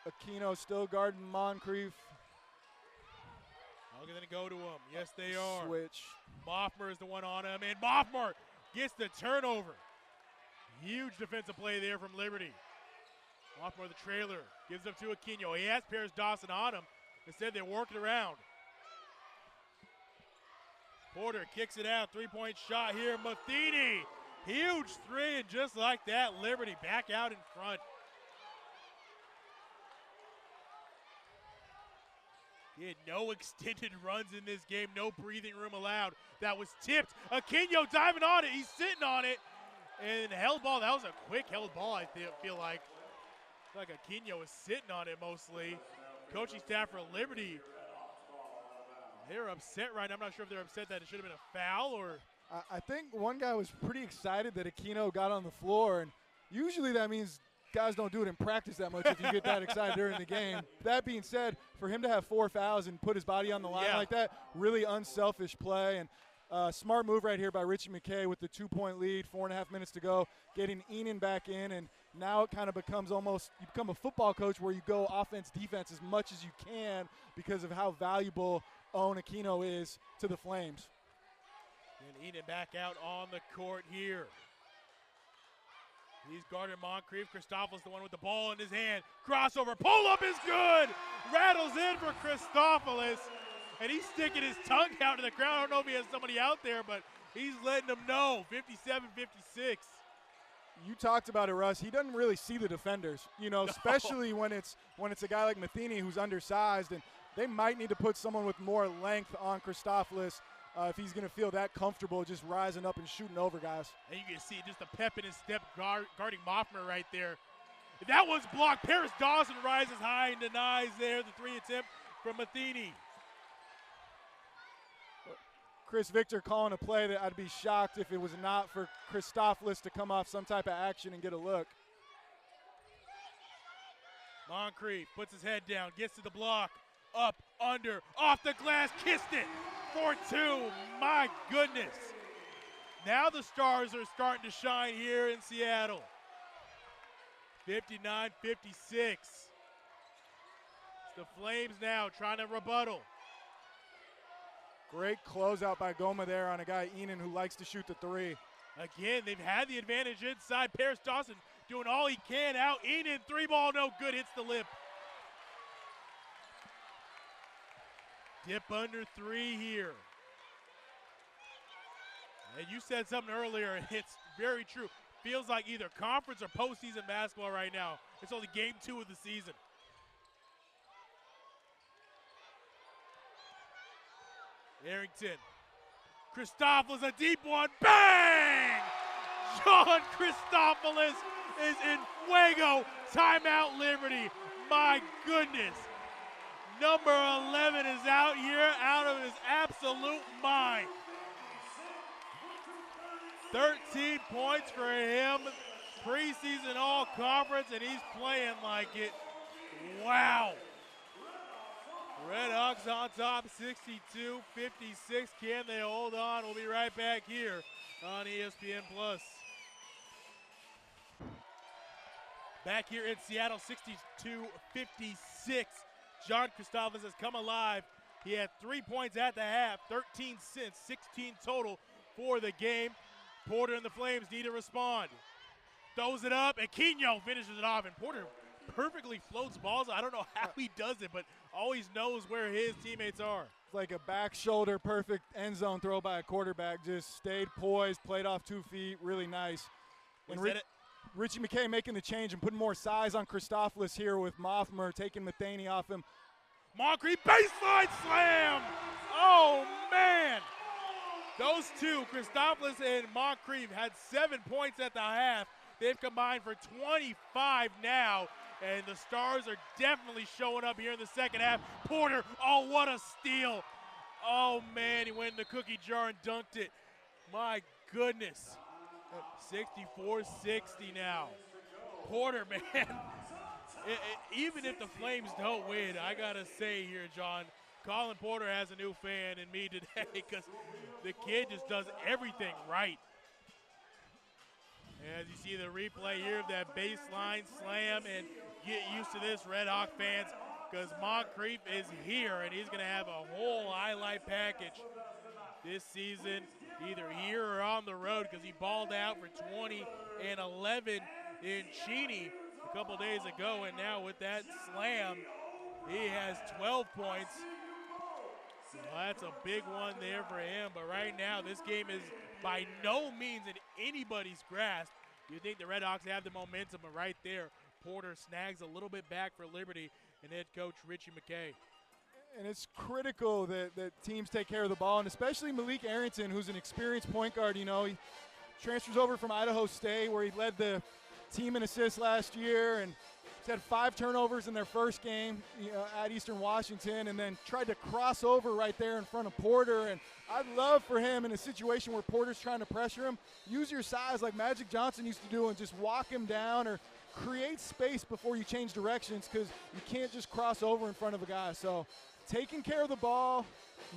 Aquino still guarding Moncrief. How are they going to go to him? Yes, they are. Switch. Moffmer is the one on him, and Moffmer gets the turnover. Huge defensive play there from Liberty. Moffmer, the trailer, gives up to Aquino. He has Paris Dawson on him. Instead, they work it around. Porter kicks it out. 3-point shot here. Metheny. Huge 3, and just like that, Liberty back out in front. He had no extended runs in this game, no breathing room allowed. That was tipped. Aquino diving on it. He's sitting on it. And held ball. That was a quick held ball, I feel like. Like Aquino was sitting on it mostly. Coaching staff for Liberty, they're upset right now. I'm not sure if they're upset that it should have been a foul or. I think one guy was pretty excited that Aquino got on the floor, and usually that means guys don't do it in practice that much if you get that excited during the game. That being said, for him to have 4 fouls and put his body on the line like that, really unselfish play. And smart move right here by Richie McKay with the 2-point lead, 4.5 minutes to go, getting Enan back in, and now it kind of becomes almost, you become a football coach where you go offense, defense as much as you can because of how valuable Aquino is to the Flames. And Enan back out on the court here. He's guarding Moncrief. Christopoulos, the one with the ball in his hand. Crossover, pull-up is good! Rattles in for Christopoulos. And he's sticking his tongue out to the crowd. I don't know if he has somebody out there, but he's letting them know. 57-56. You talked about it, Russ. He doesn't really see the defenders, especially when it's a guy like Metheny who's undersized, and they might need to put someone with more length on Christopoulos if he's going to feel that comfortable just rising up and shooting over guys. And you can see just the pep in his step guarding Moffmer right there. That one's blocked. Paris Dawson rises high and denies there the 3 attempt from Metheny. Chris Victor calling a play that I'd be shocked if it was not for Christopoulos to come off some type of action and get a look. Moncrief puts his head down, gets to the block, up, under, off the glass, kissed it for 2. My goodness. Now the Stars are starting to shine here in Seattle. 59-56. It's the Flames now trying to rebuttal. Great closeout by Goma there on a guy, Enan, who likes to shoot the 3. Again, they've had the advantage inside. Paris Dawson doing all he can out. Enan, 3-ball, no good, hits the lip. Dip under 3 here. And you said something earlier, and it's very true. Feels like either conference or postseason basketball right now. It's only game 2 of the season. Arrington. Christopoulos, a deep one. Bang! John Christopoulos is in fuego. Timeout Liberty. My goodness. Number 11 is out here, out of his absolute mind. 13 points for him. Preseason all-conference, and he's playing like it. Wow. Red Hawks on top, 62-56. Can they hold on? We'll be right back here on ESPN+. Back here in Seattle, 62-56. John Christopoulos has come alive. He had 3 points at the half, 13 since, 16 total for the game. Porter and the Flames need to respond. Throws it up, and Quino finishes it off, and Porter perfectly floats balls. I don't know how he does it, but always knows where his teammates are. It's like a back shoulder, perfect end zone throw by a quarterback. Just stayed poised, played off 2 feet, really nice. And Richie McKay making the change and putting more size on Christopoulos here with Moffmer taking Metheny off him. Moncrief baseline slam! Oh, man! Those two, Christopoulos and Moncrief, had 7 points at the half. They've combined for 25 now, and the Stars are definitely showing up here in the second half. Porter, oh, what a steal. Oh, man, he went in the cookie jar and dunked it. My goodness. 64-60 now. Porter, man, even if the Flames don't win, I got to say here, John, Colin Porter has a new fan in me today because the kid just does everything right. As you see the replay here of that baseline slam, and get used to this, Red Hawk fans, because Moncrief is here, and he's going to have a whole highlight package this season, either here or on the road, because he balled out for 20 and 11 in Cheney a couple days ago, and now with that slam, he has 12 points. Well, that's a big one there for him, but right now this game is by no means in anybody's grasp. You think the Red Hawks have the momentum, but right there, Porter snags a little bit back for Liberty and head coach Richie McKay. And it's critical that teams take care of the ball, and especially Malik Arrington, who's an experienced point guard. You know, he transfers over from Idaho State, where he led the team in assists last year, and he's had 5 turnovers in their first game at Eastern Washington, and then tried to cross over right there in front of Porter. And I'd love for him in a situation where Porter's trying to pressure him, use your size like Magic Johnson used to do and just walk him down or create space before you change directions, because you can't just cross over in front of a guy. So taking care of the ball,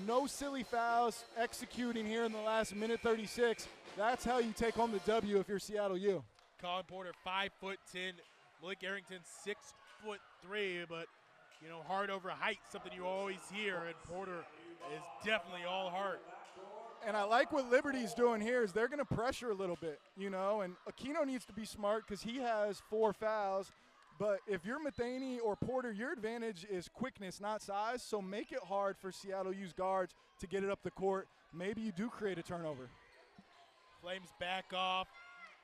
no silly fouls, executing here in the last minute 36. That's how you take home the W if you're Seattle U. Colin Porter, 5'10", Malik Arrington, 6'3", but you know, heart over height, something you always hear, and Porter is definitely all heart. And I like what Liberty's doing here is they're going to pressure a little bit, you know, and Aquino needs to be smart because he has 4 fouls. But if you're Metheny or Porter, your advantage is quickness, not size. So make it hard for Seattle U's guards to get it up the court. Maybe you do create a turnover. Flames back off.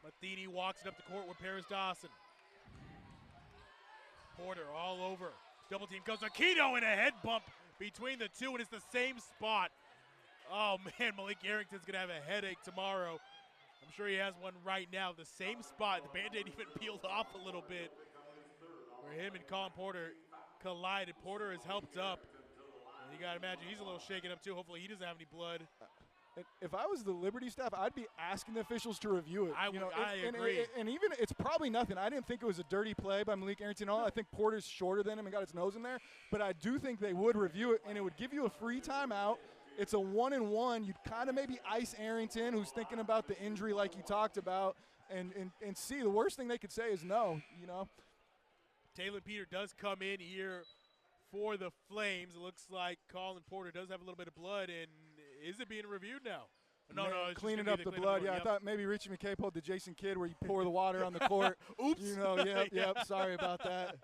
Metheny walks it up the court with Paris Dawson. Porter all over. Double team comes. Aquino in a head bump between the two, and it's the same spot. Oh, man, Malik Arrington's going to have a headache tomorrow. I'm sure he has one right now. The same spot. The Band-Aid even peeled off a little bit. where him and Colin Porter collided. Porter is helped up. And you got to imagine he's a little shaken up too. Hopefully he doesn't have any blood. If I was the Liberty staff, I'd be asking the officials to review it. I agree. And even it's probably nothing. I didn't think it was a dirty play by Malik Arrington. I think Porter's shorter than him and got his nose in there. But I do think they would review it, and it would give you a free timeout. It's a 1-and-1. You'd kind of maybe ice Arrington, who's thinking about the injury like you talked about, and see. The worst thing they could say is no, Taylor Peter does come in here for the Flames. It looks like Colin Porter does have a little bit of blood, and is it being reviewed now? No, it's cleaning up the blood. Yeah, yep. I thought maybe Richie McKay pulled the Jason Kidd where you pour the water on the court. Oops. Yep. Sorry about that.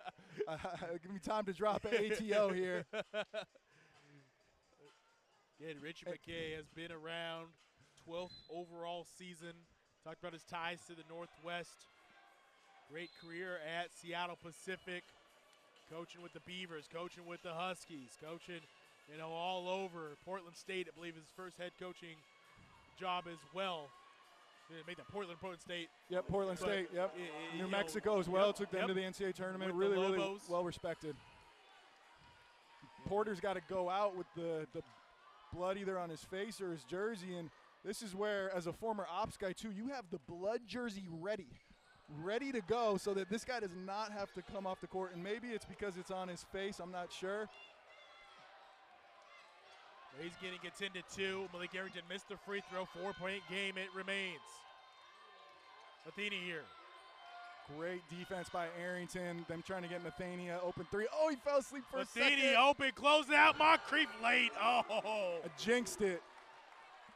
Give me time to drop an ATO here. Again, Richie McKay has been around 12th overall season. Talked about his ties to the Northwest. Great career at Seattle Pacific. Coaching with the Beavers, coaching with the Huskies, coaching, all over. Portland State, I believe, is his first head coaching job as well. They made that Portland State. Yep, Portland State, yep. New Mexico as well, took them to the NCAA tournament. Really well respected. Porter's got to go out with the blood either on his face or his jersey, and this is where, as a former ops guy too, you have the blood jersey ready to go so that this guy does not have to come off the court. And maybe it's because it's on his face, I'm not sure. He's getting contended to. Malik Arrington missed the free throw. 4-point game it remains. Metheny here. Great defense by Arrington. Them trying to get Metheny open three. Oh, he fell asleep for a second. Metheny open, close it out. Moncrief late. Oh. I jinxed it.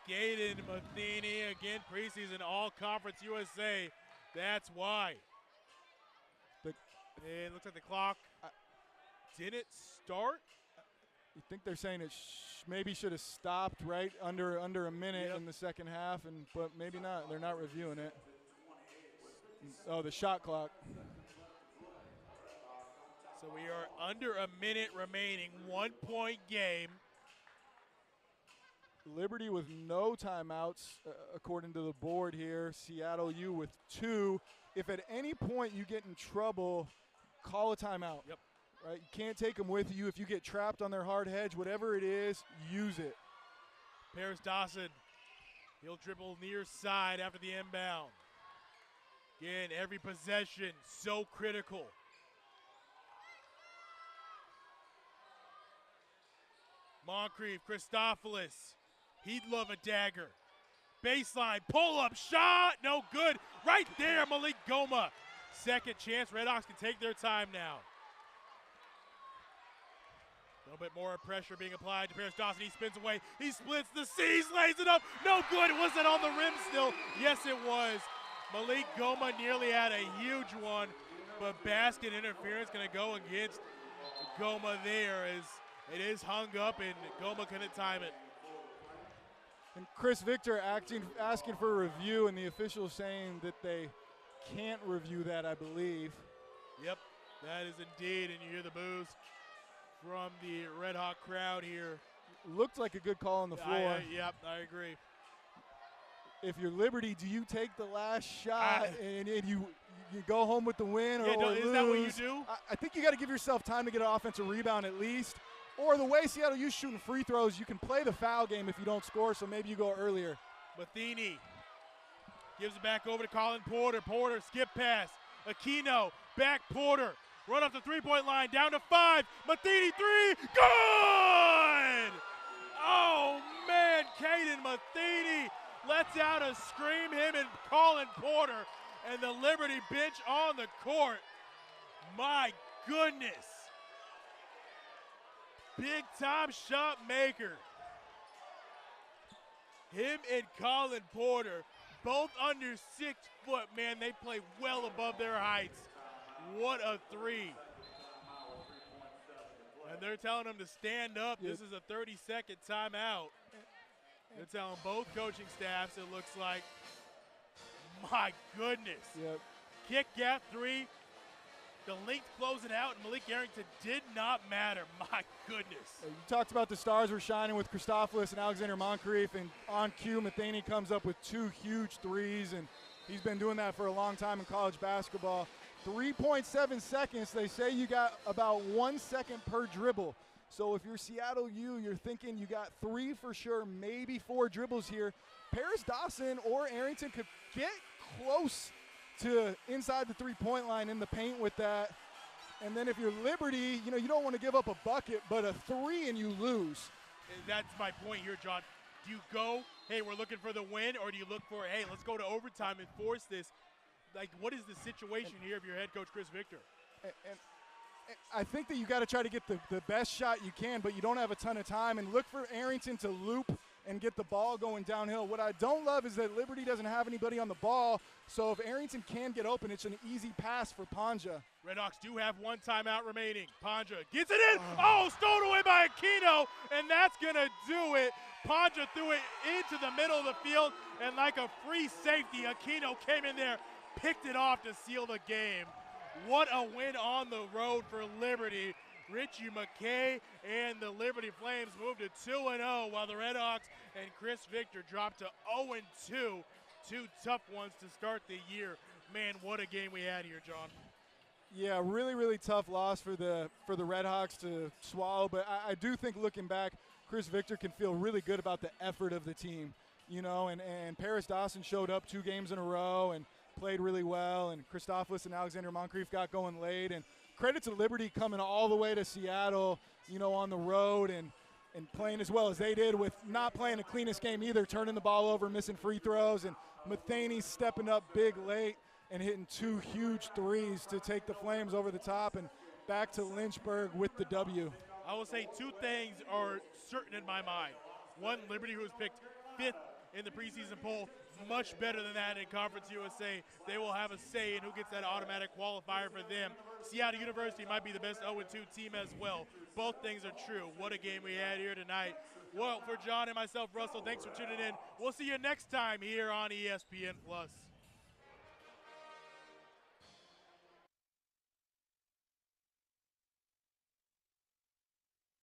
Kaden Metheny again, preseason All-Conference USA. That's why. It looks like the clock didn't start. You think they're saying it maybe should have stopped right under a minute in the second half, but maybe not. They're not reviewing it. Oh, the shot clock. So we are under a minute remaining, 1-point game. Liberty with no timeouts, according to the board here. Seattle U with 2. If at any point you get in trouble, call a timeout. Yep. Right? You can't take them with you. If you get trapped on their hard hedge, whatever it is, use it. Paris Dawson, he'll dribble near side after the inbound. Again, every possession so critical. Moncrief, Christophilus. He'd love a dagger. Baseline, pull-up shot, no good. Right there, Malik Goma. Second chance, Redhawks can take their time now. A little bit more pressure being applied to Paris Dawson. He spins away, he splits the C's, lays it up. No good, was it on the rim still? Yes, it was. Malik Goma nearly had a huge one, but basket interference gonna go against Goma there as it is hung up and Goma couldn't time it. And Chris Victor asking for a review, and the officials saying that they can't review that, I believe. Yep, that is indeed, and you hear the boos from the Red Hawk crowd here. Looked like a good call on the floor. Yep, I agree. If you're Liberty, do you take the last shot and you go home with the win or lose? Is that what you do? I think you got to give yourself time to get an offensive rebound at least. Or the way Seattle U's shooting free throws, you can play the foul game if you don't score, so maybe you go earlier. Metheny gives it back over to Colin Porter. Porter, skip pass. Aquino, back Porter. Run up the three-point line, down to 5. Metheny 3, good! Oh, man, Kaden Metheny lets out a scream, him and Colin Porter, and the Liberty bench on the court. My goodness. Big-time shot maker. Him and Colin Porter, both under 6 foot, man, they play well above their heights. What a three. And they're telling them to stand up. Yep. This is a 30-second timeout. They're telling both coaching staffs, it looks like. My goodness. Yep. Kick gap 3. The length closing out, and Malik Arrington did not matter. My goodness. You talked about the stars were shining with Christophilus and Alexander Moncrief, and on cue, Metheny comes up with 2 huge threes, and he's been doing that for a long time in college basketball. 3.7 seconds. They say you got about 1 second per dribble. So if you're Seattle U, you're thinking you got 3 for sure, maybe 4 dribbles here. Paris Dawson or Arrington could get close to inside the three-point line in the paint with that. And then if you're Liberty, you know, you don't want to give up a bucket, but a 3 and you lose. That's my point here, John. Do you go, hey, we're looking for the win, or do you look for, hey, let's go to overtime and force this? Like, what is the situation here of your head coach, Chris Victor? And I think that you got to try to get the best shot you can, but you don't have a ton of time. And look for Arrington to loop and get the ball going downhill. What I don't love is that Liberty doesn't have anybody on the ball, so if Arrington can get open, it's an easy pass for Panja. Redhawks do have 1 timeout remaining. Panja gets it in. Oh, stolen away by Aquino, and that's going to do it. Panja threw it into the middle of the field, and like a free safety, Aquino came in there, picked it off to seal the game. What a win on the road for Liberty. Richie McKay and the Liberty Flames moved to 2-0, while the Redhawks and Chris Victor dropped to 0-2. 2 tough ones to start the year. Man, what a game we had here, John. Yeah, really, really tough loss for the Redhawks to swallow. But I do think, looking back, Chris Victor can feel really good about the effort of the team. You know, and Paris Dawson showed up 2 games in a row and played really well. And Christopoulos and Alexander Moncrief got going late. And credit to Liberty coming all the way to Seattle, you know, on the road and playing as well as they did, with not playing the cleanest game either, turning the ball over, missing free throws, and Metheny stepping up big late and hitting 2 huge threes to take the Flames over the top and back to Lynchburg with the W. I will say 2 things are certain in my mind. One, Liberty, who was picked 5th in the preseason poll, much better than that in Conference USA. They will have a say in who gets that automatic qualifier for them. Seattle University might be the best 0-2 team as well. Both things are true. What a game we had here tonight. Well, for John and myself, Russell, thanks for tuning in. We'll see you next time here on ESPN+.